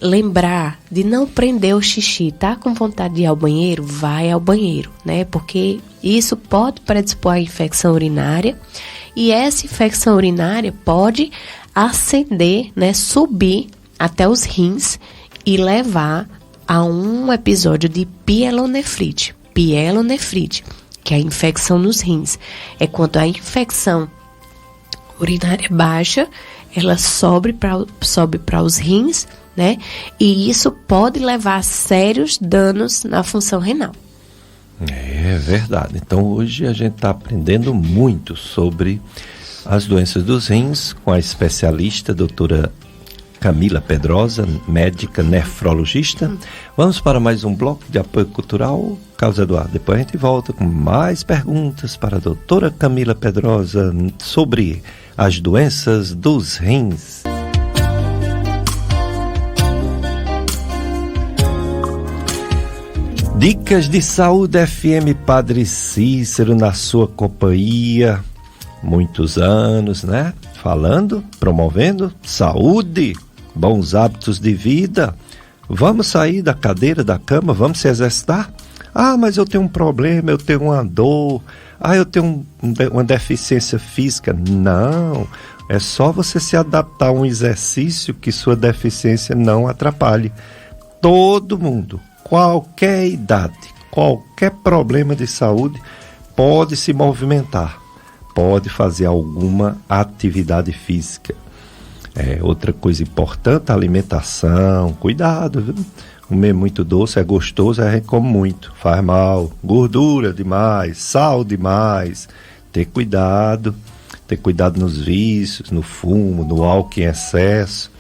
Lembrar de não prender o xixi. Tá com vontade de ir ao banheiro? Vai ao banheiro, né? Porque isso pode predispor à infecção urinária, e essa infecção urinária pode ascender, né? Subir até os rins e levar a um episódio de pielonefrite. Pielonefrite, que é a infecção nos rins. É quando a infecção urinária baixa, ela sobe para os rins, né? E isso pode levar a sérios danos na função renal. É verdade. Então, hoje a gente está aprendendo muito sobre as doenças dos rins com a especialista, doutora Camila Pedrosa, médica nefrologista. Vamos para mais um bloco de apoio cultural, Carlos Eduardo. Depois a gente volta com mais perguntas para a doutora Camila Pedrosa sobre as doenças dos rins. Dicas de Saúde FM Padre Cícero na sua companhia. Muitos anos, né? Falando, promovendo saúde, bons hábitos de vida. Vamos sair da cadeira, da cama, vamos se exercitar? Ah, mas eu tenho um problema, eu tenho uma dor, eu tenho uma deficiência física. Não, é só você se adaptar a um exercício que sua deficiência não atrapalhe. Todo mundo qualquer idade, qualquer problema de saúde, pode se movimentar, pode fazer alguma atividade física. Outra coisa importante, a alimentação, cuidado, viu? Comer muito doce é gostoso, a gente come muito, faz mal, gordura demais, sal demais, ter cuidado nos vícios, no fumo, no álcool em excesso.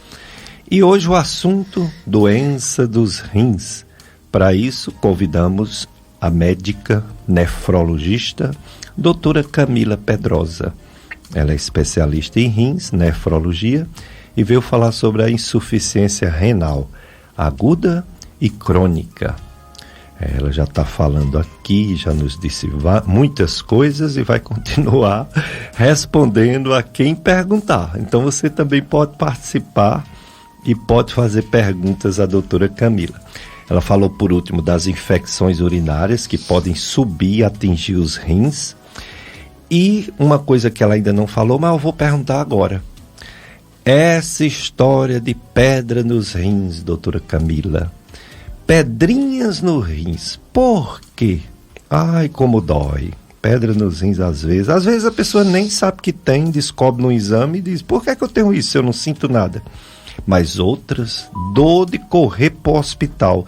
E hoje o assunto, doença dos rins. Para isso, convidamos a médica nefrologista, doutora Camila Pedrosa. Ela é especialista em rins, nefrologia, e veio falar sobre a insuficiência renal aguda e crônica. Ela já está falando aqui, já nos disse muitas coisas e vai continuar respondendo a quem perguntar. Então você também pode participar e pode fazer perguntas à doutora Camila. Ela falou por último das infecções urinárias que podem subir e atingir os rins. E uma coisa que ela ainda não falou, mas eu vou perguntar agora. Essa história de pedra nos rins, doutora Camila. Pedrinhas nos rins, por quê? Ai, como dói. Pedra nos rins às vezes a pessoa nem sabe que tem, descobre no exame e diz, por que é que eu tenho isso? Eu não sinto nada. Mas outras, dor de correr para o hospital.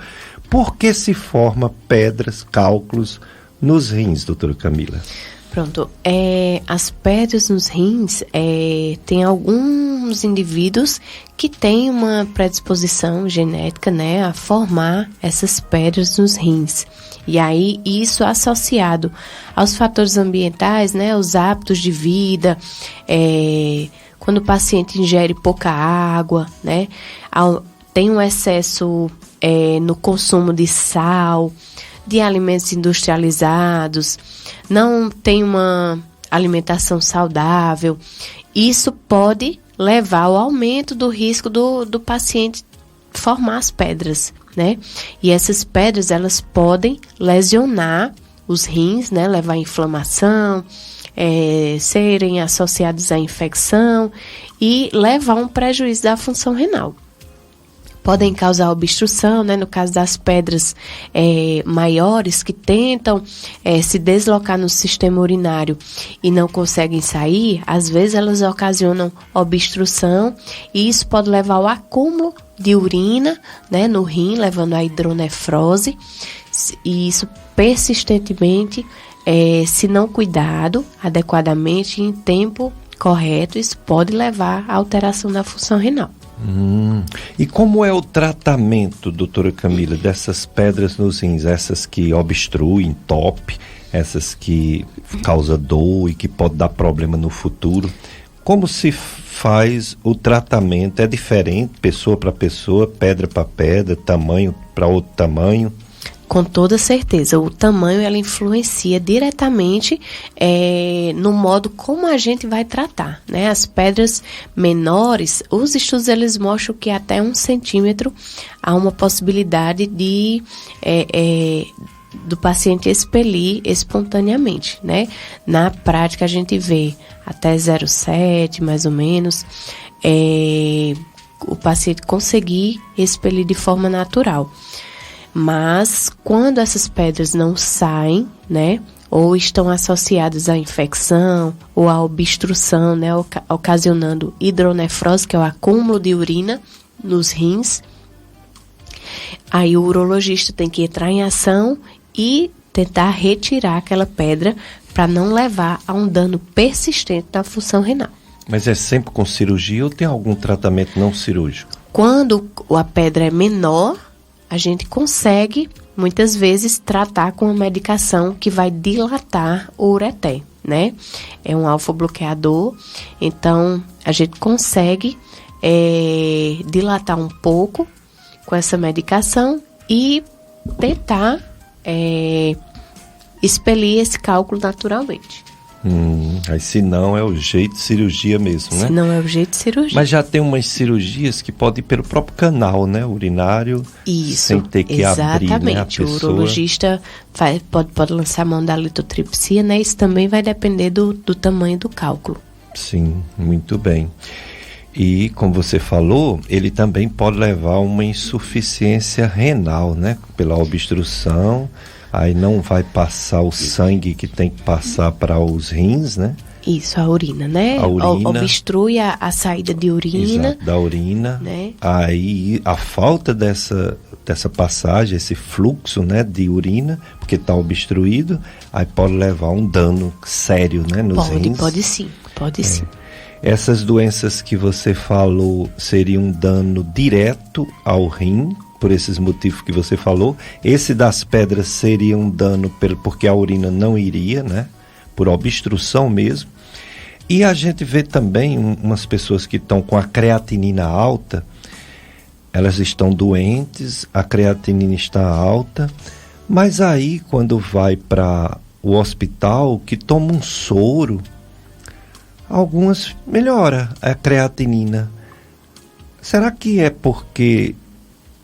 Por que se forma pedras, cálculos nos rins, doutora Camila? Pronto, as pedras nos rins, tem alguns indivíduos que têm uma predisposição genética, né, a formar essas pedras nos rins. E aí, isso associado aos fatores ambientais, né, os hábitos de vida, quando o paciente ingere pouca água, né, tem um excesso no consumo de sal, de alimentos industrializados, não tem uma alimentação saudável, isso pode levar ao aumento do risco do paciente formar as pedras, né? E essas pedras, elas podem lesionar os rins, né? Levar a inflamação, serem associados à infecção e levar um prejuízo da função renal. Podem causar obstrução, né? No caso das pedras maiores que tentam se deslocar no sistema urinário e não conseguem sair, às vezes elas ocasionam obstrução e isso pode levar ao acúmulo de urina, né, no rim, levando à hidronefrose, e isso persistentemente, se não cuidado adequadamente em tempo correto, isso pode levar à alteração da função renal. E como é o tratamento, doutora Camila, dessas pedras nos rins, essas que obstruem, entopem, essas que causam dor e que pode dar problema no futuro? Como se faz o tratamento? É diferente, pessoa para pessoa, pedra para pedra, tamanho para outro tamanho? Com toda certeza, o tamanho ela influencia diretamente no modo como a gente vai tratar, né? As pedras menores, os estudos eles mostram que até 1 centímetro há uma possibilidade de do paciente expelir espontaneamente, né? Na prática a gente vê até 0,7 mais ou menos, o paciente conseguir expelir de forma natural. Mas quando essas pedras não saem, né, ou estão associadas à infecção ou à obstrução, né, ocasionando hidronefrose, que é o acúmulo de urina nos rins, aí o urologista tem que entrar em ação e tentar retirar aquela pedra para não levar a um dano persistente na função renal. Mas é sempre com cirurgia ou tem algum tratamento não cirúrgico? Quando a pedra é menor, a gente consegue, muitas vezes, tratar com uma medicação que vai dilatar o ureter, né? É um alfa-bloqueador, então a gente consegue dilatar um pouco com essa medicação e tentar expelir esse cálculo naturalmente. Aí se não é o jeito de cirurgia mesmo, né? Se não é o jeito de cirurgia. Mas já tem umas cirurgias que podem ir pelo próprio canal, né? Urinário. Isso, sem ter que abrir, né, a pessoa. O urologista pode lançar a mão da litotripsia, né? Isso também vai depender do tamanho do cálculo. Sim, muito bem. E, como você falou, ele também pode levar a uma insuficiência renal, né? Pela obstrução, aí não vai passar o sangue que tem que passar para os rins, né? Isso, a urina, né? A urina. Obstrui a saída de urina. Exato, da urina. Né? Aí a falta dessa passagem, esse fluxo, né, de urina, porque está obstruído, aí pode levar a um dano sério, né, nos rins. Pode sim. Essas doenças que você falou seriam um dano direto ao rim, por esses motivos que você falou. Esse das pedras seria um dano porque a urina não iria, né? Por obstrução mesmo. E a gente vê também umas pessoas que estão com a creatinina alta, elas estão doentes, a creatinina está alta, mas aí quando vai para o hospital, que toma um soro, algumas melhora a creatinina. Será que é porque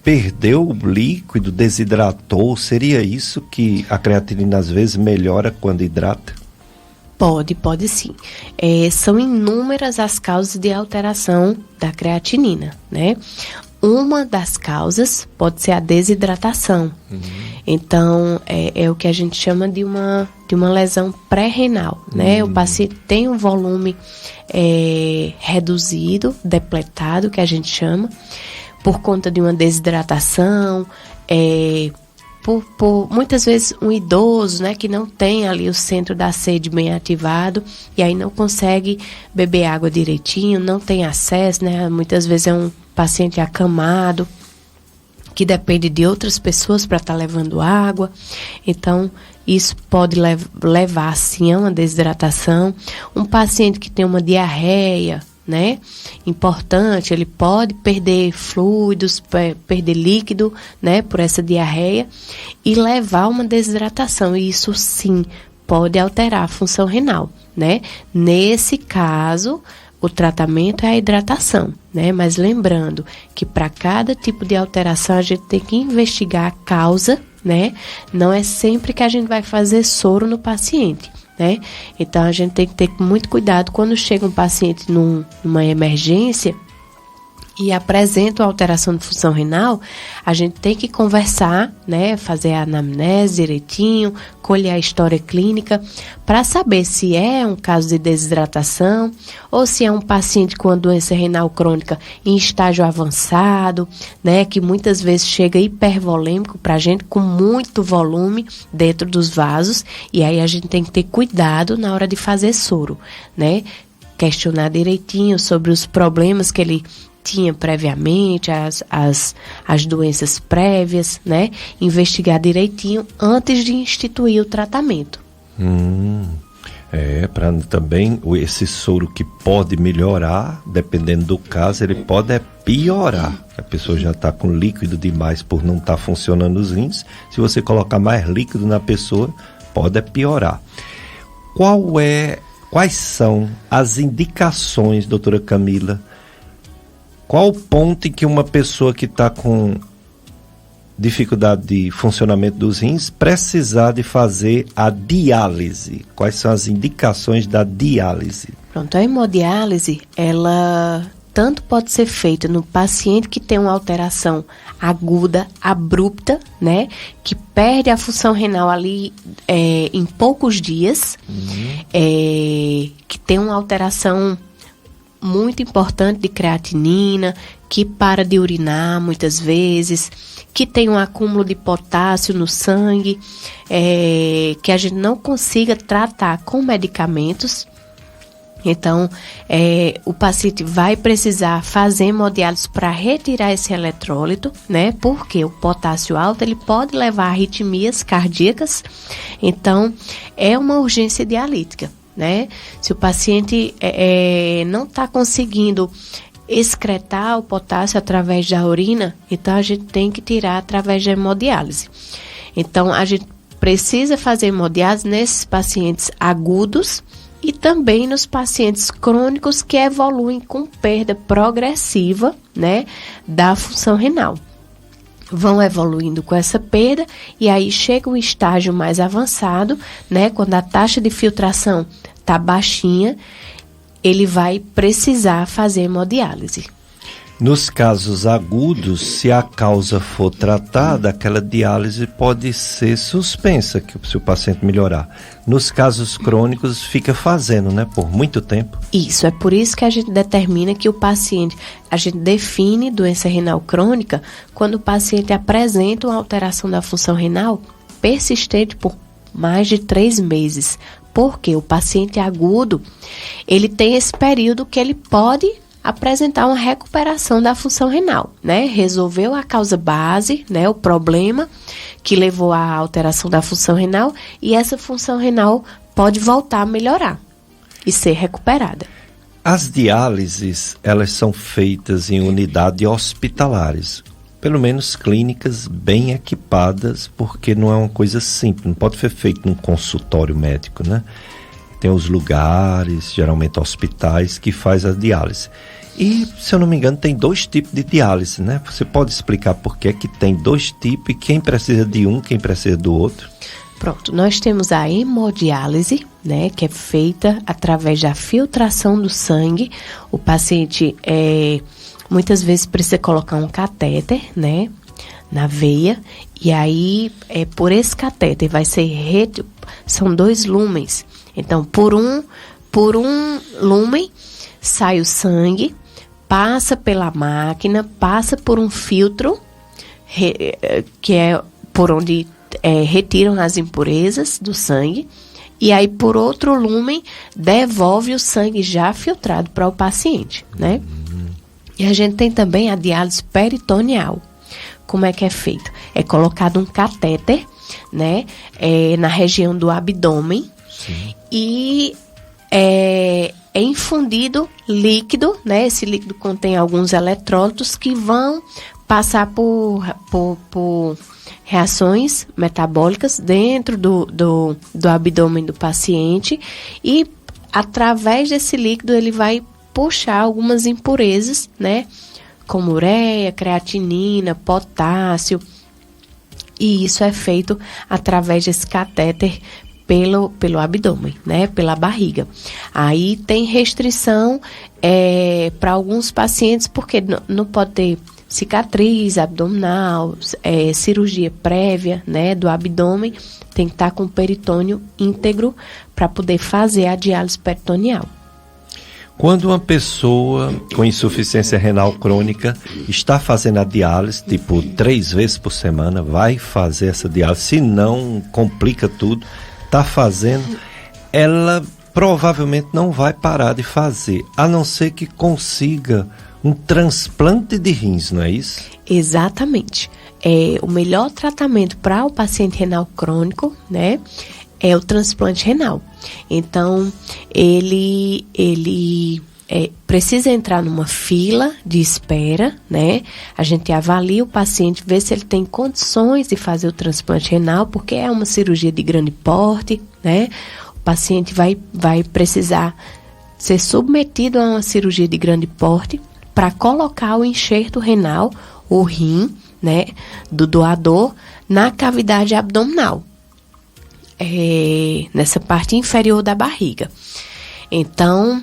perdeu o líquido, desidratou? Seria isso que a creatinina às vezes melhora quando hidrata? Pode sim. São inúmeras as causas de alteração da creatinina, né? Uma das causas pode ser a desidratação. Então, é o que a gente chama de uma lesão pré-renal, né? O paciente tem um volume reduzido, depletado, que a gente chama, por conta de uma desidratação, por muitas vezes um idoso, né, que não tem ali o centro da sede bem ativado e aí não consegue beber água direitinho, não tem acesso, né? Muitas vezes é um paciente acamado, que depende de outras pessoas para estar levando água. Então, isso pode levar, sim, a uma desidratação. Um paciente que tem uma diarreia, né, importante, ele pode perder fluidos, perder líquido, né, por essa diarreia e levar a uma desidratação. E isso, sim, pode alterar a função renal, né? Nesse caso, o tratamento é a hidratação, né? Mas lembrando que para cada tipo de alteração a gente tem que investigar a causa, né? Não é sempre que a gente vai fazer soro no paciente, né? Então a gente tem que ter muito cuidado quando chega um paciente numa emergência e apresenta uma alteração de função renal, a gente tem que conversar, né, fazer a anamnese direitinho, colher a história clínica, para saber se é um caso de desidratação ou se é um paciente com uma doença renal crônica em estágio avançado, né, que muitas vezes chega hipervolêmico para a gente, com muito volume dentro dos vasos, e aí a gente tem que ter cuidado na hora de fazer soro, né, questionar direitinho sobre os problemas que ele tinha previamente, as doenças prévias, né? Investigar direitinho antes de instituir o tratamento. Para também esse soro que pode melhorar, dependendo do caso, ele pode piorar. A pessoa já está com líquido demais por não estar funcionando os rins. Se você colocar mais líquido na pessoa, pode piorar. Quais são as indicações, doutora Camila? Qual o ponto em que uma pessoa que está com dificuldade de funcionamento dos rins precisar de fazer a diálise? Quais são as indicações da diálise? Pronto, a hemodiálise, ela tanto pode ser feita no paciente que tem uma alteração aguda, abrupta, né? Que perde a função renal ali em poucos dias, que tem uma alteração muito importante de creatinina, que para de urinar muitas vezes, que tem um acúmulo de potássio no sangue, que a gente não consiga tratar com medicamentos. Então, o paciente vai precisar fazer hemodiálise para retirar esse eletrólito, né? Porque o potássio alto, ele pode levar a arritmias cardíacas. Então, é uma urgência dialítica, né? Se o paciente não está conseguindo excretar o potássio através da urina, então a gente tem que tirar através da hemodiálise. Então, a gente precisa fazer hemodiálise nesses pacientes agudos e também nos pacientes crônicos que evoluem com perda progressiva, né, da função renal. Vão evoluindo com essa perda e aí chega um estágio mais avançado, né, quando a taxa de filtração está baixinha ele vai precisar fazer hemodiálise. Nos casos agudos, se a causa for tratada, aquela diálise pode ser suspensa, se o paciente melhorar. Nos casos crônicos, fica fazendo, né, por muito tempo. Isso, é por isso que a gente determina que o paciente, a gente define doença renal crônica quando o paciente apresenta uma alteração da função renal persistente por mais de 3 meses. Porque o paciente agudo, ele tem esse período que ele pode apresentar uma recuperação da função renal, né? Resolveu a causa base, né? O problema que levou à alteração da função renal, e essa função renal pode voltar a melhorar e ser recuperada. As diálises, elas são feitas em unidades hospitalares, pelo menos clínicas bem equipadas, porque não é uma coisa simples, não pode ser feito num consultório médico, né? Tem os lugares, geralmente hospitais, que faz a diálise. E, se eu não me engano, tem 2 tipos de diálise, né? Você pode explicar por que tem 2 tipos e quem precisa de um, quem precisa do outro? Pronto, nós temos a hemodiálise, né? Que é feita através da filtração do sangue. O paciente, muitas vezes, precisa colocar um catéter, né? Na veia. E aí, por esse catéter, vai ser... São 2 lúmens. Então, por um lúmen, sai o sangue, passa pela máquina, passa por um filtro, que é por onde retiram as impurezas do sangue, e aí, por outro lúmen, devolve o sangue já filtrado para o paciente, né? E a gente tem também a diálise peritoneal. Como é que é feito? É colocado um catéter, né, na região do abdômen. Sim. E é infundido líquido, né? Esse líquido contém alguns eletrólitos que vão passar por reações metabólicas dentro do abdômen do paciente, e através desse líquido ele vai puxar algumas impurezas, né? Como ureia, creatinina, potássio, e isso é feito através desse catéter pelo abdômen, né, pela barriga. Aí tem restrição para alguns pacientes, porque não pode ter cicatriz abdominal, cirurgia prévia, né, do abdômen, tem que estar com o peritônio íntegro para poder fazer a diálise peritoneal. Quando uma pessoa com insuficiência renal crônica está fazendo a diálise, tipo 3 vezes por semana, vai fazer essa diálise, se não complica tudo, está fazendo, ela provavelmente não vai parar de fazer, a não ser que consiga um transplante de rins, não é isso? Exatamente. O melhor tratamento para o paciente renal crônico, né, é o transplante renal. Então, ele precisa entrar numa fila de espera, né? A gente avalia o paciente, vê se ele tem condições de fazer o transplante renal, porque é uma cirurgia de grande porte, né? O paciente vai precisar ser submetido a uma cirurgia de grande porte para colocar o enxerto renal, o rim, né, do doador, na cavidade abdominal, nessa parte inferior da barriga. Então,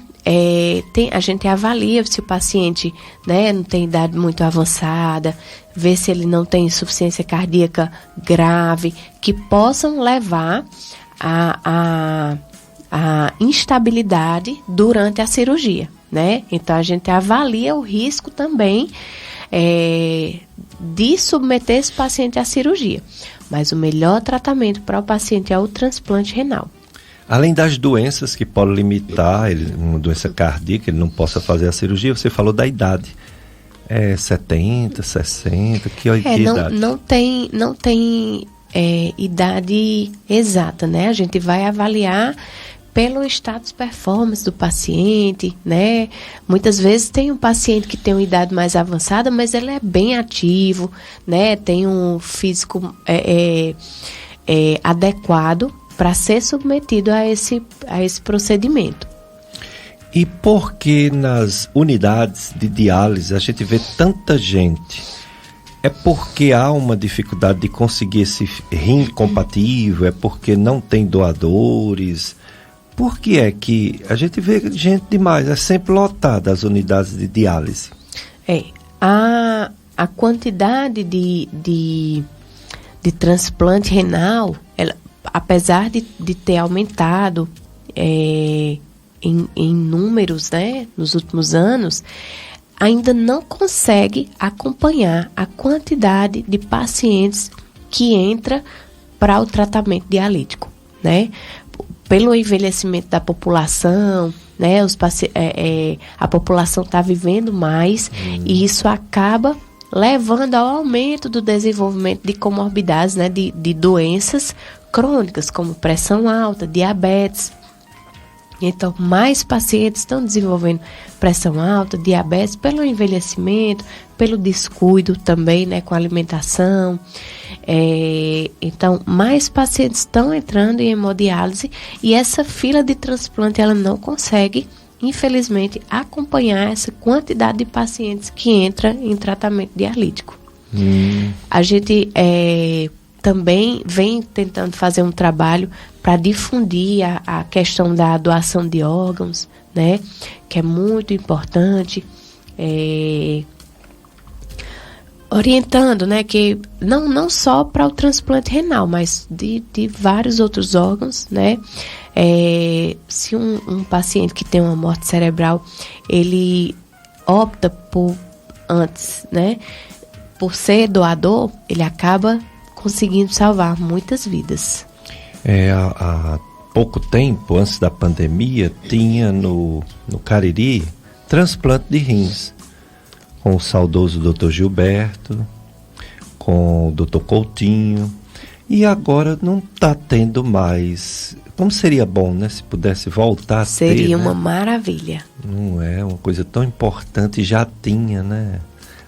a gente avalia se o paciente, né, não tem idade muito avançada, vê se ele não tem insuficiência cardíaca grave, que possam levar a instabilidade durante a cirurgia, né? Então, a gente avalia o risco também de submeter esse paciente à cirurgia. Mas o melhor tratamento para o paciente é o transplante renal. Além das doenças que podem limitar, uma doença cardíaca, ele não possa fazer a cirurgia, você falou da idade. 70, 60, que idade? Não tem idade exata, né? A gente vai avaliar pelo status performance do paciente, né? Muitas vezes tem um paciente que tem uma idade mais avançada, mas ele é bem ativo, né? Tem um físico adequado para ser submetido a esse procedimento. E por que nas unidades de diálise a gente vê tanta gente? É porque há uma dificuldade de conseguir esse rim compatível? É porque não tem doadores? Por que é que a gente vê gente demais, é sempre lotada as unidades de diálise? A quantidade de transplante renal, ela, apesar de ter aumentado em números, né, nos últimos anos, ainda não consegue acompanhar a quantidade de pacientes que entra para o tratamento dialítico, né? Pelo envelhecimento da população, né? A população está vivendo mais e isso acaba levando ao aumento do desenvolvimento de comorbidades, né? De doenças crônicas, como pressão alta, diabetes. Então, mais pacientes estão desenvolvendo pressão alta, diabetes, pelo envelhecimento, pelo descuido também, né, com a alimentação. Então, mais pacientes estão entrando em hemodiálise e essa fila de transplante, ela não consegue, infelizmente, acompanhar essa quantidade de pacientes que entra em tratamento dialítico. A gente também vem tentando fazer um trabalho para difundir a questão da doação de órgãos, né, que é muito importante, orientando, né, que não só para o transplante renal, mas de vários outros órgãos, né. Se um paciente que tem uma morte cerebral, ele opta antes, né, por ser doador, ele acaba conseguindo salvar muitas vidas. Há pouco tempo, antes da pandemia, tinha no Cariri transplante de rins, com o saudoso Dr. Gilberto, com o Dr. Coutinho, e agora não está tendo mais. Como seria bom, né, se pudesse voltar a ter, Seria uma né? maravilha. Não é uma coisa tão importante, já tinha, né?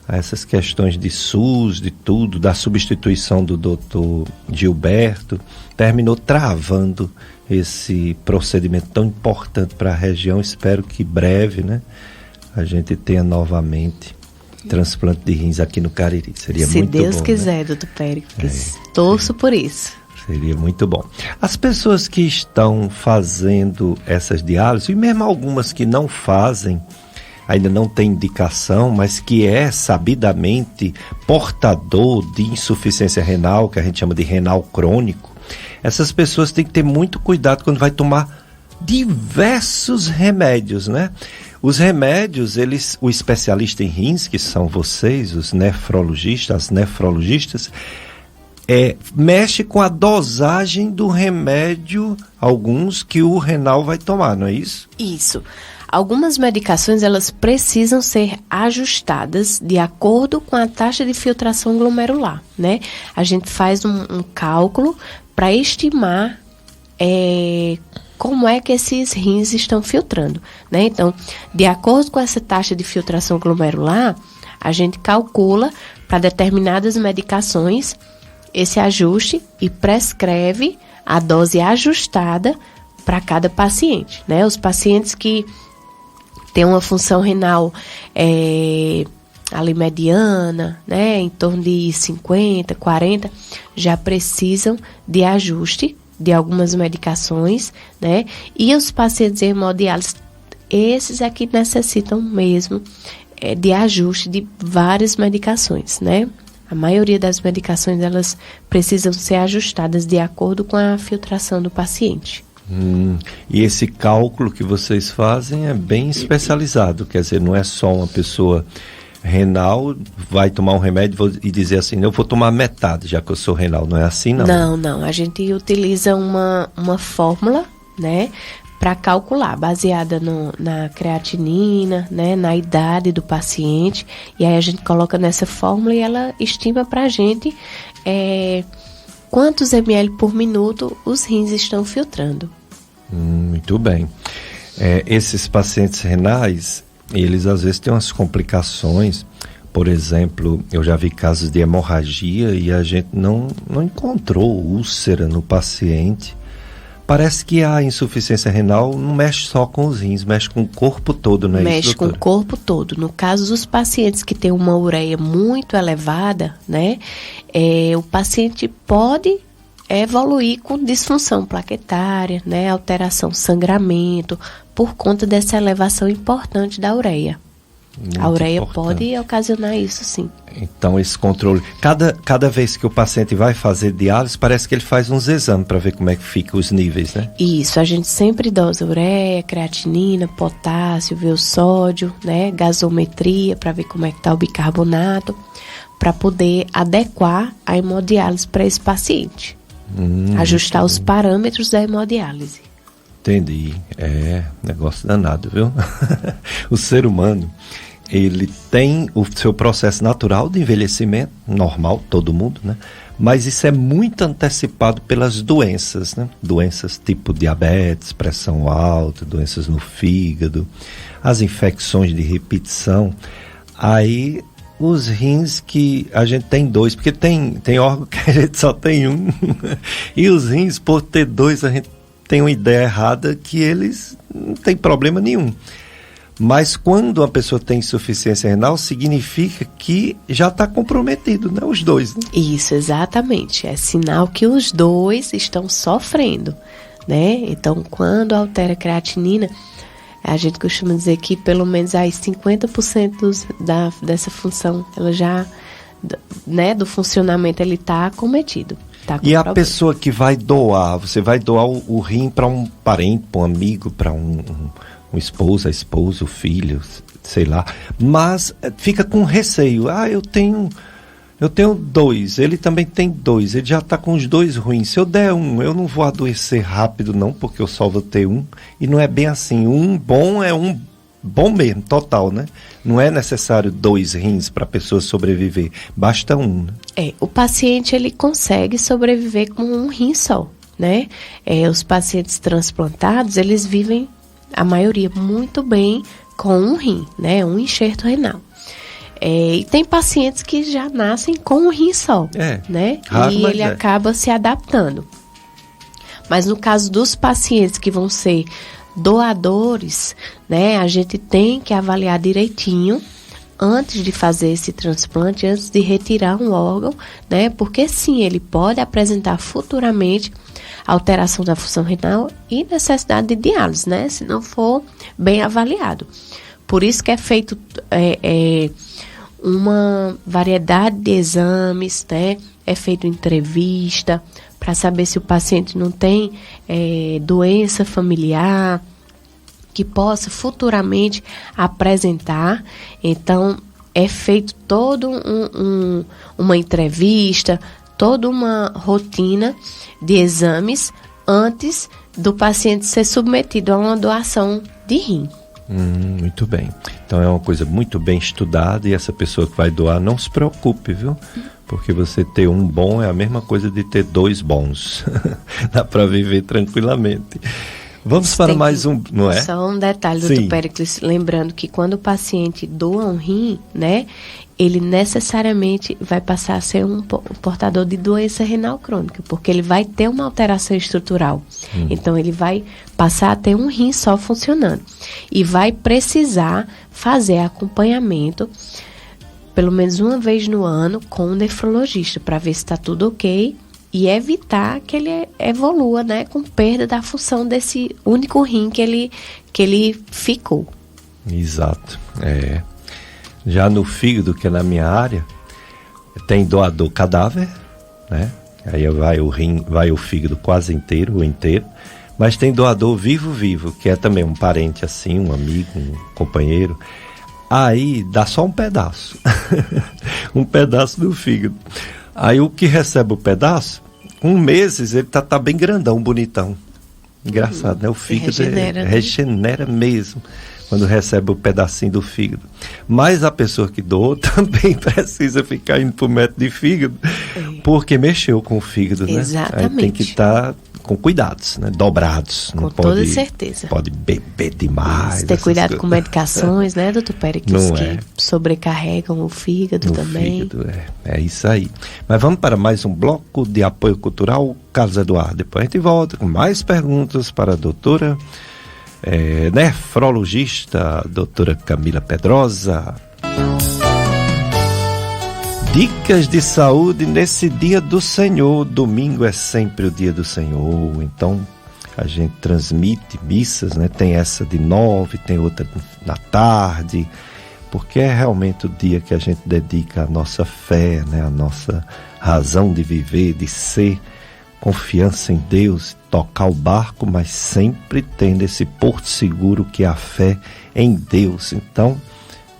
Essas questões de SUS, de tudo, da substituição do Dr. Gilberto, terminou travando esse procedimento tão importante para a região. Espero que breve, né, a gente tenha novamente transplante de rins aqui no Cariri. Seria muito bom. Se Deus quiser, né? doutor Péricles, torço por isso. Seria muito bom. As pessoas que estão fazendo essas diálises, e mesmo algumas que não fazem, ainda não tem indicação, mas que é sabidamente portador de insuficiência renal, que a gente chama de renal crônico, essas pessoas têm que ter muito cuidado quando vai tomar diversos remédios, né? Os remédios, o especialista em rins, que são vocês, os nefrologistas, as nefrologistas, mexe com a dosagem do remédio, alguns que o renal vai tomar, não é isso? Isso. Algumas medicações, elas precisam ser ajustadas de acordo com a taxa de filtração glomerular, né? A gente faz um cálculo para estimar como é que esses rins estão filtrando, né? Então, de acordo com essa taxa de filtração glomerular, a gente calcula para determinadas medicações esse ajuste e prescreve a dose ajustada para cada paciente, né? Os pacientes que têm uma função renal ali mediana, né, em torno de 50, 40, já precisam de ajuste de algumas medicações, né? E os pacientes em hemodiálise, esses aqui necessitam mesmo de ajuste de várias medicações, né? A maioria das medicações, elas precisam ser ajustadas de acordo com a filtração do paciente. E esse cálculo que vocês fazem é bem especializado, quer dizer, não é só uma pessoa renal vai tomar um remédio e dizer assim, eu vou tomar metade, já que eu sou renal, não é assim, não? Não, a gente utiliza uma fórmula, né, para calcular, baseada na creatinina, né, na idade do paciente, e aí a gente coloca nessa fórmula e ela estima para a gente quantos ml por minuto os rins estão filtrando. Muito bem. Esses pacientes renais, eles às vezes têm umas complicações. Por exemplo, eu já vi casos de hemorragia e a gente não encontrou úlcera no paciente. Parece que a insuficiência renal não mexe só com os rins, mexe com o corpo todo, não é isso, Mexe com o corpo todo. No caso dos pacientes que têm uma ureia muito elevada, né, o paciente pode evoluir com disfunção plaquetária, né, alteração, sangramento, por conta dessa elevação importante da ureia. Muito a ureia importante. pode ocasionar isso, sim. Então, esse controle... Cada vez que o paciente vai fazer diálise, parece que ele faz uns exames para ver como é que fica os níveis, né? Isso, a gente sempre dosa ureia, creatinina, potássio, vê o sódio, né, gasometria, para ver como é que está o bicarbonato, para poder adequar a hemodiálise para esse paciente. Ajustar os parâmetros da hemodiálise. Entendi. Negócio danado, viu? O ser humano, ele tem o seu processo natural de envelhecimento, normal, todo mundo, né? Mas isso é muito antecipado pelas doenças, né? Doenças tipo diabetes, pressão alta, doenças no fígado, as infecções de repetição. Aí, os rins que a gente tem 2, porque tem órgão que a gente só tem um. E os rins, por ter 2, a gente tem uma ideia errada que eles não tem problema nenhum. Mas quando uma pessoa tem insuficiência renal, significa que já está comprometido, né? Os 2. Né? Isso, exatamente. É sinal que os 2 estão sofrendo, né? Então, quando altera a creatinina, a gente costuma dizer que pelo menos aí 50% dessa função, ela já, né, do funcionamento, ele está acometido. E a pessoa que vai doar, você vai doar o rim para um parente, para um amigo, para um esposo, a esposa, o filho, sei lá, mas fica com receio. Eu tenho 2, ele também tem 2, ele já está com os 2 ruins. Se eu der um, eu não vou adoecer rápido não, porque eu só vou ter um. E não é bem assim, um bom é um bom mesmo, total, né? Não é necessário 2 rins para a pessoa sobreviver, basta um, né? O paciente, ele consegue sobreviver com um rim só, né? Os pacientes transplantados, eles vivem, a maioria, muito bem com um rim, né? Um enxerto renal. E tem pacientes que já nascem com um rim só, né? Raro, e ele acaba se adaptando. Mas no caso dos pacientes que vão ser doadores, né, a gente tem que avaliar direitinho antes de fazer esse transplante, antes de retirar um órgão, né, porque sim, ele pode apresentar futuramente alteração da função renal e necessidade de diálise, né, se não for bem avaliado. Por isso que é feito uma variedade de exames, né, é feito entrevista para saber se o paciente não tem doença familiar que possa futuramente apresentar. Então, é feito toda uma entrevista, toda uma rotina de exames antes do paciente ser submetido a uma doação de rim. Muito bem. Então é uma coisa muito bem estudada e essa pessoa que vai doar, não se preocupe, viu? Porque você ter um bom é a mesma coisa de ter 2 bons. Dá para viver tranquilamente. Vamos para mais um, não é? Só um detalhe, doutor Péricles, lembrando que quando o paciente doa um rim, né, ele necessariamente vai passar a ser um portador de doença renal crônica, porque ele vai ter uma alteração estrutural. Então, ele vai passar a ter um rim só funcionando. E vai precisar fazer acompanhamento, pelo menos uma vez no ano, com um nefrologista, para ver se está tudo ok e evitar que ele evolua, né, com perda da função desse único rim que ele ficou. Exato. Já no fígado, que é na minha área, tem doador cadáver, né? Aí vai o rim, vai o fígado quase inteiro, mas tem doador vivo, que é também um parente assim, um amigo, um companheiro. Aí dá só um pedaço, um pedaço do fígado. Aí o que recebe o pedaço, com meses ele tá bem grandão, bonitão. Engraçado, né? O fígado regenera mesmo quando recebe o pedacinho do fígado. Mas a pessoa que doou também precisa ficar indo pro médico de fígado, porque mexeu com o fígado, né? Exatamente. Aí tem que estar com cuidados, né? Dobrados. Com toda certeza. Pode beber demais. Ter cuidado com medicações, né, doutor Péricles, que sobrecarregam o fígado também. É isso aí. Mas vamos para mais um bloco de apoio cultural, Carlos Eduardo. Depois a gente volta com mais perguntas para a doutora nefrologista, doutora Camila Pedrosa. Dicas de saúde nesse dia do Senhor. Domingo é sempre o dia do Senhor, então a gente transmite missas, né? Tem essa de 9, tem outra na tarde, porque é realmente o dia que a gente dedica a nossa fé, né? A nossa razão de viver, de ser, confiança em Deus, tocar o barco, mas sempre tendo esse porto seguro que é a fé em Deus. Então,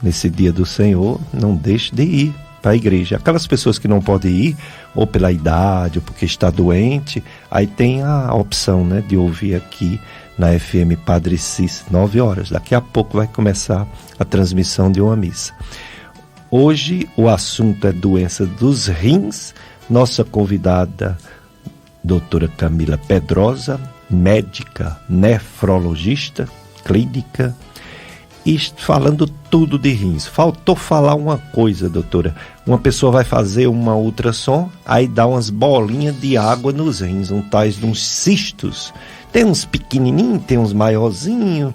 nesse dia do Senhor, não deixe de ir para a igreja. Aquelas pessoas que não podem ir, ou pela idade, ou porque está doente, aí tem a opção, né, de ouvir aqui na FM Padre Cis, 9 horas. Daqui a pouco vai começar a transmissão de uma missa. Hoje o assunto é doença dos rins. Nossa convidada, doutora Camila Pedrosa, médica, nefrologista, clínica, e falando tudo de rins. Faltou falar uma coisa, doutora. Uma pessoa vai fazer uma ultrassom, aí dá umas bolinhas de água nos rins, tais de uns cistos. Tem uns pequenininhos, tem uns maiorzinhos.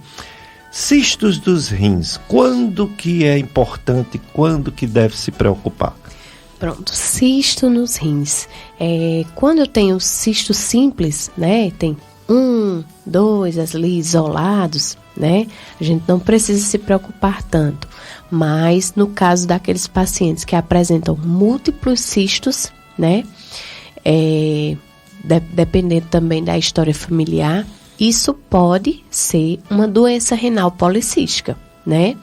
Cistos dos rins. Quando que é importante, quando que deve se preocupar? Pronto, cisto nos rins. Quando eu tenho cisto simples, né, tem 1, 2 ali isolados, né, a gente não precisa se preocupar tanto. Mas no caso daqueles pacientes que apresentam múltiplos cistos, né, dependendo também da história familiar, isso pode ser uma doença renal policística, né?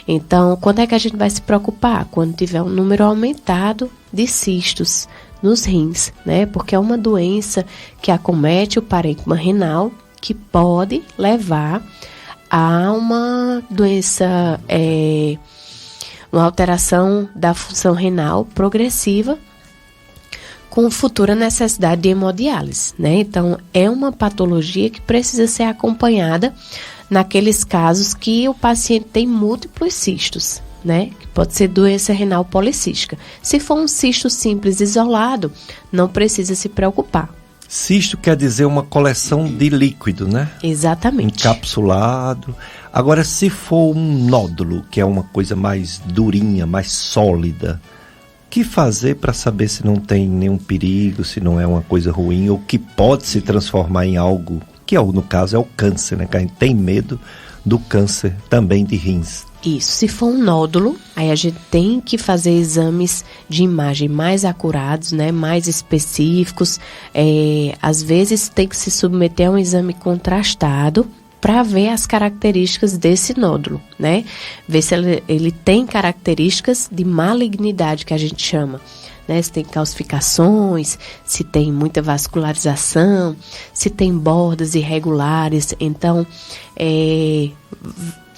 Então, quando é que a gente vai se preocupar? Quando tiver um número aumentado de cistos nos rins, né? Porque é uma doença que acomete o parênquima renal, que pode levar a uma doença, uma alteração da função renal progressiva, com futura necessidade de hemodiálise, né? Então, é uma patologia que precisa ser acompanhada naqueles casos que o paciente tem múltiplos cistos, né? Que pode ser doença renal policística. Se for um cisto simples isolado, não precisa se preocupar. Cisto quer dizer uma coleção de líquido, né? Exatamente. Encapsulado. Agora, se for um nódulo, que é uma coisa mais durinha, mais sólida, o que fazer para saber se não tem nenhum perigo, se não é uma coisa ruim, ou que pode se transformar em algo, que no caso é o câncer, né? Que a gente tem medo do câncer também de rins. Isso, se for um nódulo, aí a gente tem que fazer exames de imagem mais acurados, né, mais específicos. Às vezes tem que se submeter a um exame contrastado para ver as características desse nódulo, né? Ver se ele tem características de malignidade, que a gente chama, né? Se tem calcificações, se tem muita vascularização, se tem bordas irregulares. Então,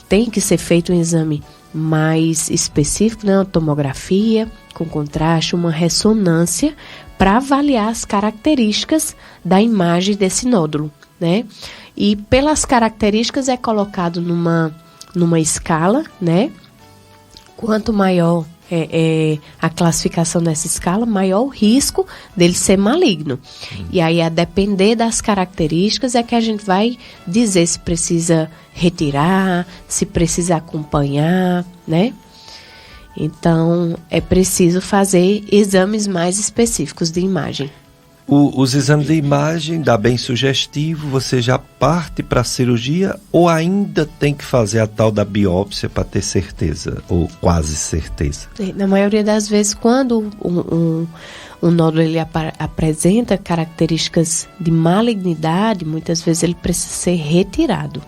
tem que ser feito um exame mais específico, né? Uma tomografia com contraste, uma ressonância, para avaliar as características da imagem desse nódulo, né? E pelas características é colocado numa escala, né? Quanto maior a classificação dessa escala, maior o risco dele ser maligno. E aí, a depender das características, é que a gente vai dizer se precisa retirar, se precisa acompanhar, né? Então, é preciso fazer exames mais específicos de imagem. Os exames de imagem dá bem sugestivo, você já parte para a cirurgia ou ainda tem que fazer a tal da biópsia para ter certeza, ou quase certeza? Na maioria das vezes, quando um nódulo ele apresenta características de malignidade, muitas vezes ele precisa ser retirado,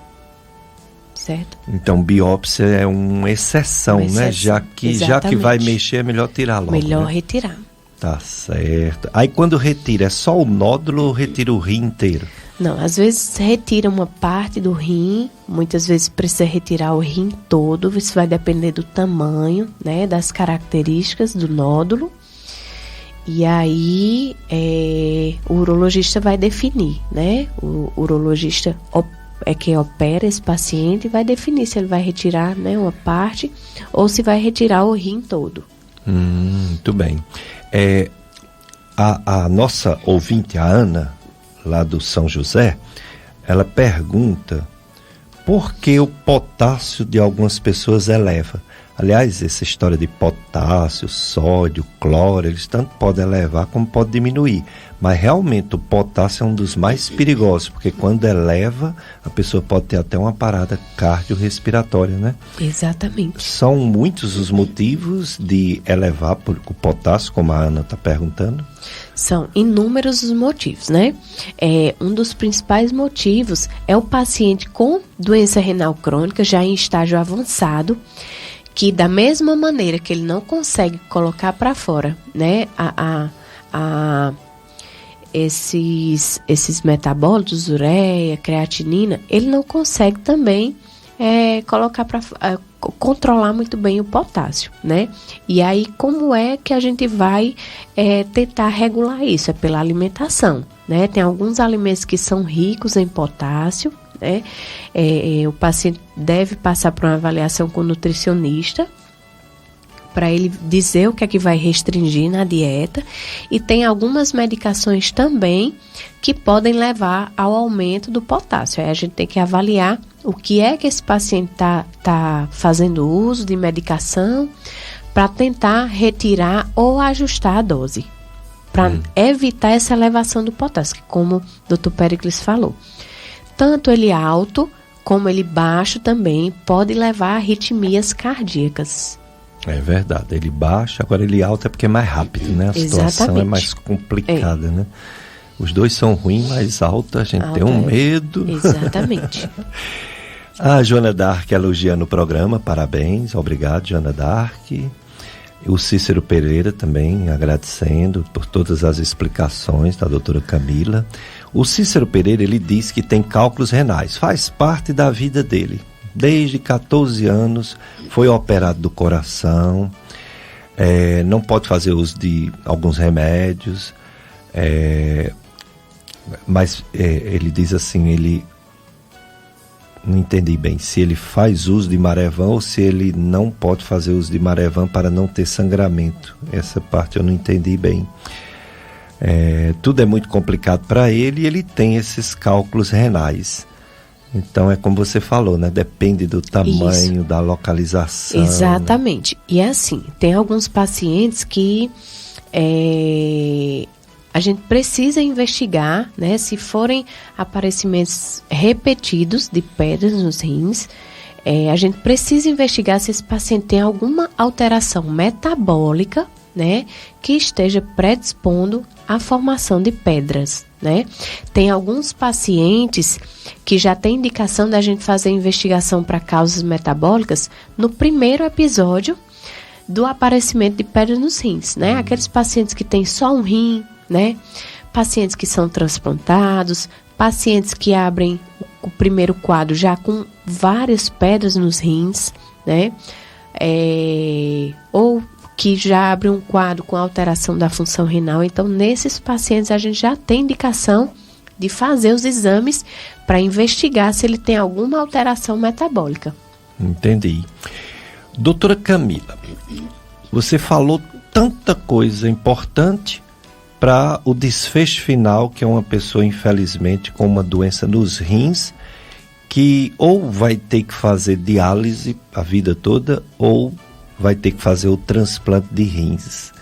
certo? Então, biópsia é uma exceção, né? Já que vai mexer, é melhor tirar logo. Melhor, né? retirar. Tá certo. Aí quando retira, é só o nódulo ou retira o rim inteiro? Não, às vezes retira uma parte do rim, muitas vezes precisa retirar o rim todo, isso vai depender do tamanho, né, das características do nódulo. E aí o urologista vai definir, né? O urologista é quem opera esse paciente e vai definir se ele vai retirar, né, uma parte ou se vai retirar o rim todo. Muito bem. A nossa ouvinte, a Ana, lá do São José, ela pergunta por que o potássio de algumas pessoas eleva. Aliás, essa história de potássio, sódio, cloro, eles tanto podem elevar como podem diminuir. Mas realmente o potássio é um dos mais perigosos, porque quando eleva, a pessoa pode ter até uma parada cardiorrespiratória, né? Exatamente. São muitos os motivos de elevar o potássio, como a Ana está perguntando? São inúmeros os motivos, né? Um dos principais motivos é o paciente com doença renal crônica, já em estágio avançado, que da mesma maneira que ele não consegue colocar para fora, né, esses metabólitos, ureia, creatinina, ele não consegue também colocar para controlar muito bem o potássio, né? E aí, como é que a gente vai tentar regular isso? É pela alimentação, né? Tem alguns alimentos que são ricos em potássio, né? O paciente deve passar por uma avaliação com o nutricionista para ele dizer o que é que vai restringir na dieta, e tem algumas medicações também que podem levar ao aumento do potássio. Aí a gente tem que avaliar o que é que esse paciente tá fazendo uso de medicação para tentar retirar ou ajustar a dose, para evitar essa elevação do potássio, que como o Dr. Péricles falou. Tanto ele alto como ele baixo também pode levar a arritmias cardíacas. É verdade, ele baixo, agora ele alto é porque é mais rápido, né? A situação é mais complicada, né? Os dois são ruins, mas alto a gente tem um medo. Exatamente. A Joana Dark elogiando o programa, parabéns, obrigado, Joana Dark. O Cícero Pereira também agradecendo por todas as explicações da doutora Camila. O Cícero Pereira, ele diz que tem cálculos renais, faz parte da vida dele. Desde 14 anos foi operado do coração, não pode fazer uso de alguns remédios, mas ele diz assim, ele não entendi bem, se ele faz uso de Marevan ou se ele não pode fazer uso de Marevan para não ter sangramento. Essa parte eu não entendi bem. Tudo é muito complicado para ele e ele tem esses cálculos renais. Então é como você falou, né? Depende do tamanho, isso, da localização. Exatamente. Né? E assim, tem alguns pacientes que a gente precisa investigar, né? Se forem aparecimentos repetidos de pedras nos rins, a gente precisa investigar se esse paciente tem alguma alteração metabólica, né? Que esteja predispondo à formação de pedras, né? Tem alguns pacientes que já tem indicação da gente fazer investigação para causas metabólicas no primeiro episódio do aparecimento de pedras nos rins, né? Aqueles pacientes que têm só um rim, né? Pacientes que são transplantados, pacientes que abrem o primeiro quadro já com várias pedras nos rins, né? Ou que já abre um quadro com alteração da função renal. Então, nesses pacientes, a gente já tem indicação de fazer os exames para investigar se ele tem alguma alteração metabólica. Entendi. Doutora Camila, você falou tanta coisa importante para o desfecho final, que é uma pessoa, infelizmente, com uma doença nos rins, que ou vai ter que fazer diálise a vida toda, ou vai ter que fazer o transplante de rins.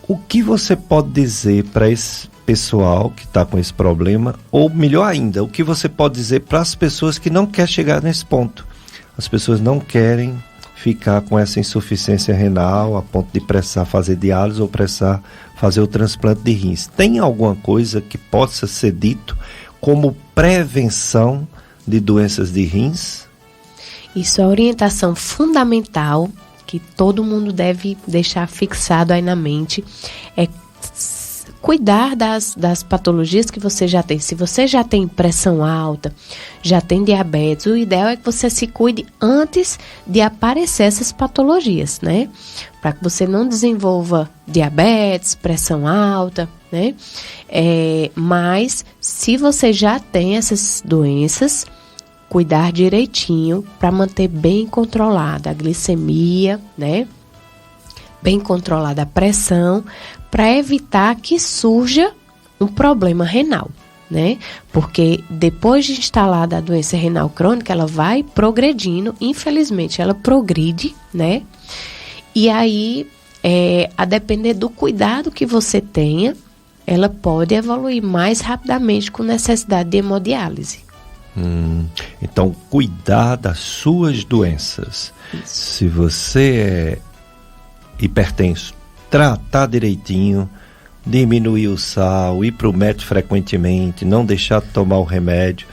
O que você pode dizer para esse pessoal que está com esse problema, ou melhor ainda, o que você pode dizer para as pessoas que não querem chegar nesse ponto? As pessoas não querem ficar com essa insuficiência renal a ponto de precisar fazer diálise ou precisar fazer o transplante de rins. Tem alguma coisa que possa ser dito como prevenção de doenças de rins? Isso é a orientação fundamental que todo mundo deve deixar fixado aí na mente, é cuidar das patologias que você já tem. Se você já tem pressão alta, já tem diabetes, o ideal é que você se cuide antes de aparecer essas patologias, né? Para que você não desenvolva diabetes, pressão alta, né? Mas se você já tem essas doenças, cuidar direitinho para manter bem controlada a glicemia, né? Bem controlada a pressão, para evitar que surja um problema renal, né? Porque depois de instalada a doença renal crônica, ela vai progredindo, infelizmente ela progride, né? E aí, a depender do cuidado que você tenha, ela pode evoluir mais rapidamente com necessidade de hemodiálise. Então, cuidar das suas doenças. Isso. Se você é hipertenso, tratar direitinho, diminuir o sal, ir para o médico frequentemente, não deixar de tomar o remédio.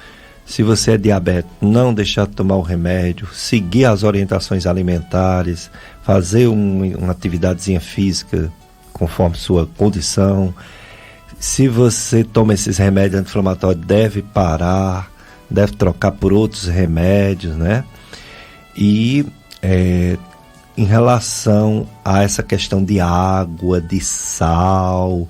Se você é diabético, não deixar de tomar o remédio, seguir as orientações alimentares, fazer uma atividadezinha física conforme sua condição. Se você toma esses remédios anti-inflamatórios, deve parar, deve trocar por outros remédios, né? E em relação a essa questão de água, de sal,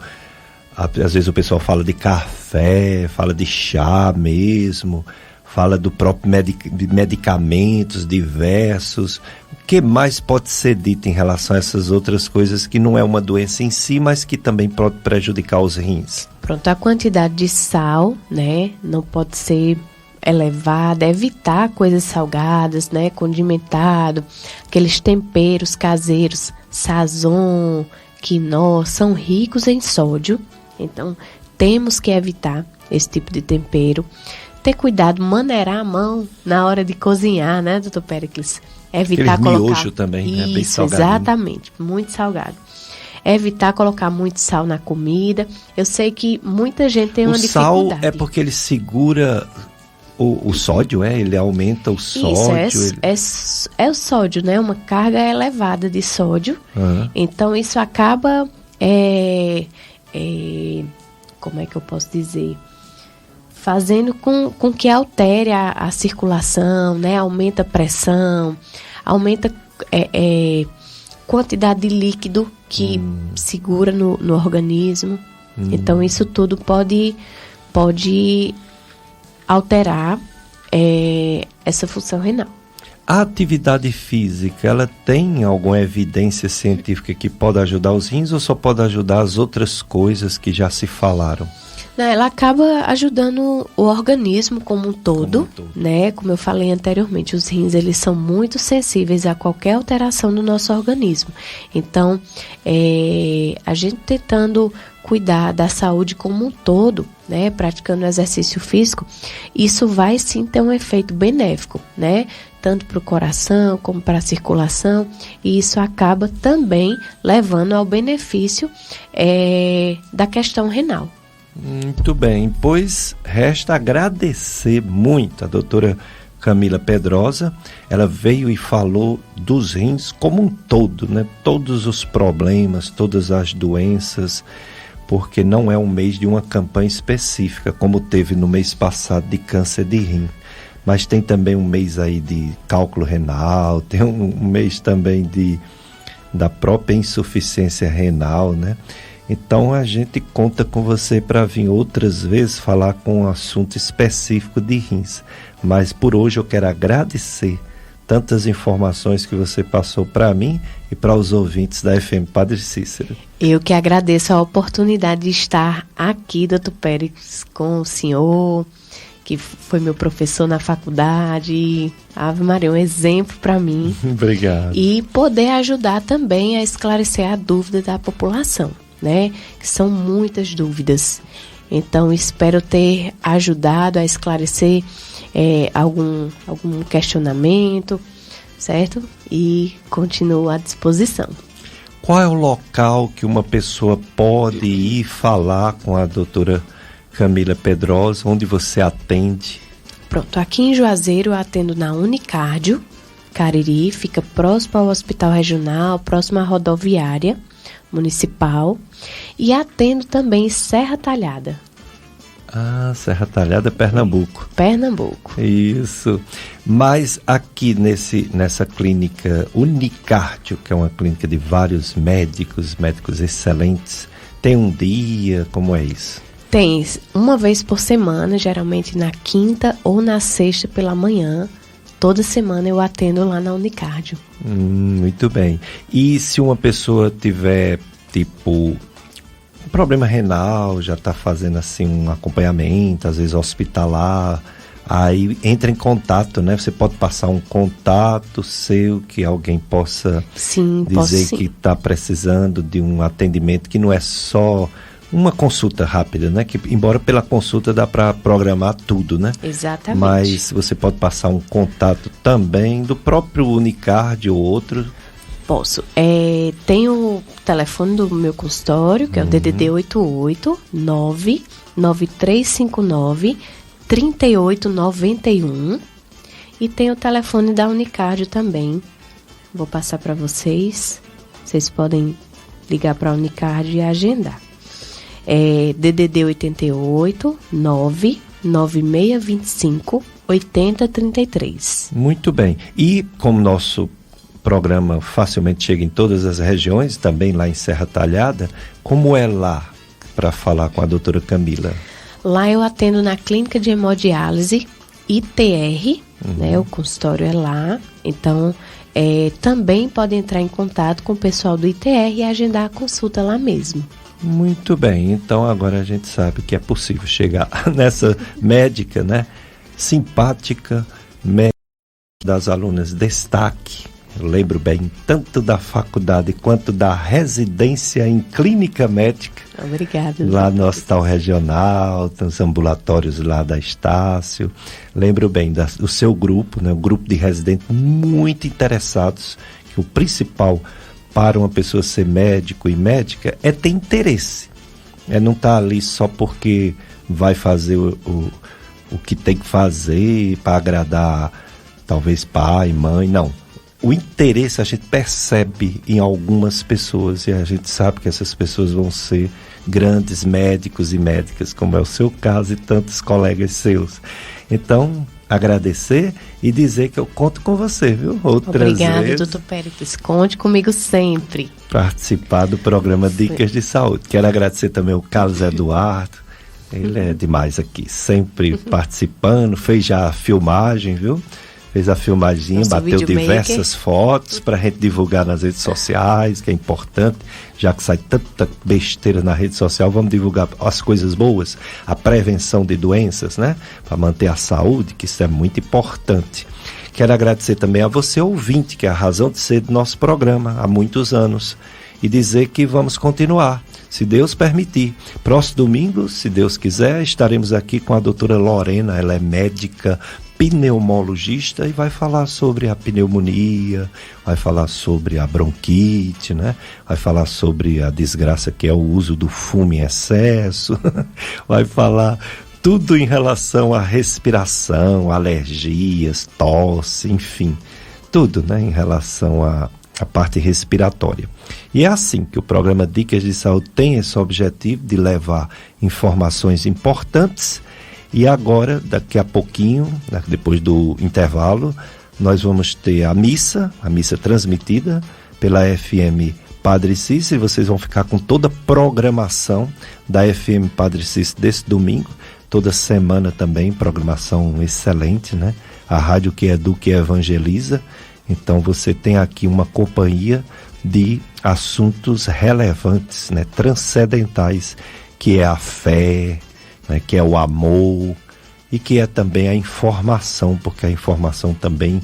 às vezes o pessoal fala de café, fala de chá mesmo, fala do próprio de medicamentos diversos. O que mais pode ser dito em relação a essas outras coisas que não é uma doença em si, mas que também pode prejudicar os rins? Pronto, a quantidade de sal, né, não pode ser elevada, evitar coisas salgadas, né, condimentado, aqueles temperos caseiros, sazon, quinó, são ricos em sódio, então temos que evitar esse tipo de tempero. Ter cuidado, maneirar a mão na hora de cozinhar, né, doutor Péricles? Evitar aquele colocar miojo também, isso, né, bem salgadinho. Exatamente, muito salgado. Evitar colocar muito sal na comida. Eu sei que muita gente tem uma dificuldade. O sal é porque ele segura o sódio, ele aumenta o sódio. Isso, é o sódio, né? Uma carga elevada de sódio. Uhum. Então, isso acaba, como é que eu posso dizer? Fazendo com que altere a circulação, né? Aumenta a pressão, aumenta quantidade de líquido que segura no organismo. Então, isso tudo pode alterar essa função renal. A atividade física, ela tem alguma evidência científica que pode ajudar os rins ou só pode ajudar as outras coisas que já se falaram? Não, ela acaba ajudando o organismo como um todo, né? Como eu falei anteriormente, os rins, eles são muito sensíveis a qualquer alteração do nosso organismo. Então, a gente tentando cuidar da saúde como um todo, né? Praticando exercício físico, isso vai sim ter um efeito benéfico, né? Tanto para o coração como para a circulação, e isso acaba também levando ao benefício da questão renal. Muito bem, pois resta agradecer muito a doutora Camila Pedrosa. Ela veio e falou dos rins como um todo, né? Todos os problemas, todas as doenças, porque não é um mês de uma campanha específica, como teve no mês passado de câncer de rim. Mas tem também um mês aí de cálculo renal, tem um mês também da própria insuficiência renal, né? Então a gente conta com você para vir outras vezes falar com um assunto específico de rins. Mas por hoje eu quero agradecer tantas informações que você passou para mim e para os ouvintes da FM Padre Cícero. Eu que agradeço a oportunidade de estar aqui, doutor Pérez, com o senhor, que foi meu professor na faculdade. Ave Maria, um exemplo para mim. Obrigado. E poder ajudar também a esclarecer a dúvida da população, né? Que são muitas dúvidas. Então, espero ter ajudado a esclarecer algum questionamento, certo? E continuo à disposição. Qual é o local que uma pessoa pode ir falar com a doutora Camila Pedrosa, onde você atende? Pronto, aqui em Juazeiro eu atendo na Unicardio, Cariri, fica próximo ao Hospital Regional, próximo à rodoviária municipal, e atendo também em Serra Talhada. Ah, Serra Talhada, Pernambuco. Pernambuco. Isso. Mas aqui nessa clínica Unicardio, que é uma clínica de vários médicos excelentes, tem um dia, como é isso? Tem uma vez por semana, geralmente na quinta ou na sexta pela manhã. Toda semana eu atendo lá na Unicardio. Muito bem. E se uma pessoa tiver, problema renal, já está fazendo assim um acompanhamento, às vezes hospitalar, aí entra em contato, né? Você pode passar um contato seu que alguém possa dizer que está precisando de um atendimento que não é só uma consulta rápida, né? Que embora pela consulta dá para programar tudo, né? Exatamente. Mas você pode passar um contato também do próprio Unicard ou outro. Posso. Tem o telefone do meu consultório, que é o DDD 88 99359 3891, e tem o telefone da Unicard também. Vou passar para vocês. Vocês podem ligar para a Unicard e agendar. DDD 88 99625 8033. Muito bem. E como nosso programa facilmente chega em todas as regiões, também lá em Serra Talhada, como é lá para falar com a doutora Camila? Lá eu atendo na clínica de hemodiálise ITR, né? O consultório é lá. Então, também pode entrar em contato com o pessoal do ITR e agendar a consulta lá mesmo. Muito bem, então agora a gente sabe que é possível chegar nessa médica, né? Simpática, médica das alunas destaque. Eu lembro bem tanto da faculdade quanto da residência em clínica médica. Obrigada. Lá no Hospital Regional, nos ambulatórios lá da Estácio. Lembro bem do seu grupo, né? O grupo de residentes muito interessados, que o principal para uma pessoa ser médico e médica é ter interesse. Não estar ali só porque vai fazer o que tem que fazer para agradar talvez pai, mãe, não. O interesse a gente percebe em algumas pessoas e a gente sabe que essas pessoas vão ser grandes médicos e médicas, como é o seu caso e tantos colegas seus. Então, agradecer e dizer que eu conto com você, viu? Obrigada, doutor Péricles. Conte comigo sempre. Participar do programa Dicas de Saúde. Quero agradecer também ao Carlos Eduardo. Ele é demais aqui, sempre participando. Fez já a filmagem, viu? Fez a filmaginha, bateu diversas fotos para a gente divulgar nas redes sociais, que é importante, já que sai tanta besteira na rede social, vamos divulgar as coisas boas, a prevenção de doenças, né? Para manter a saúde, que isso é muito importante. Quero agradecer também a você, ouvinte, que é a razão de ser do nosso programa há muitos anos, e dizer que vamos continuar, se Deus permitir. Próximo domingo, se Deus quiser, estaremos aqui com a doutora Lorena, ela é médica pneumologista e vai falar sobre a pneumonia, vai falar sobre a bronquite, né? Vai falar sobre a desgraça que é o uso do fumo em excesso, vai falar tudo em relação à respiração, alergias, tosse, enfim, tudo, né? Em relação à parte respiratória. E é assim que o programa Dicas de Saúde tem esse objetivo de levar informações importantes. E agora, daqui a pouquinho, depois do intervalo, nós vamos ter a missa transmitida pela FM Padre Cícero, e vocês vão ficar com toda a programação da FM Padre Cícero desse domingo, toda semana também, programação excelente, né? A rádio que educa e evangeliza. Então você tem aqui uma companhia de assuntos relevantes, né? Transcendentais, que é a fé, né, que é o amor e que é também a informação, porque a informação também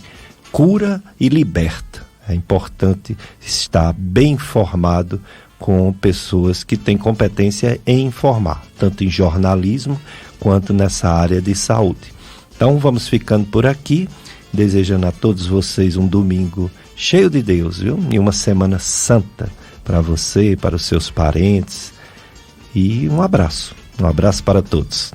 cura e liberta. É importante estar bem informado com pessoas que têm competência em informar, tanto em jornalismo quanto nessa área de saúde. Então vamos ficando por aqui, desejando a todos vocês um domingo cheio de Deus, viu? E uma semana santa para você, para os seus parentes. E um abraço para todos.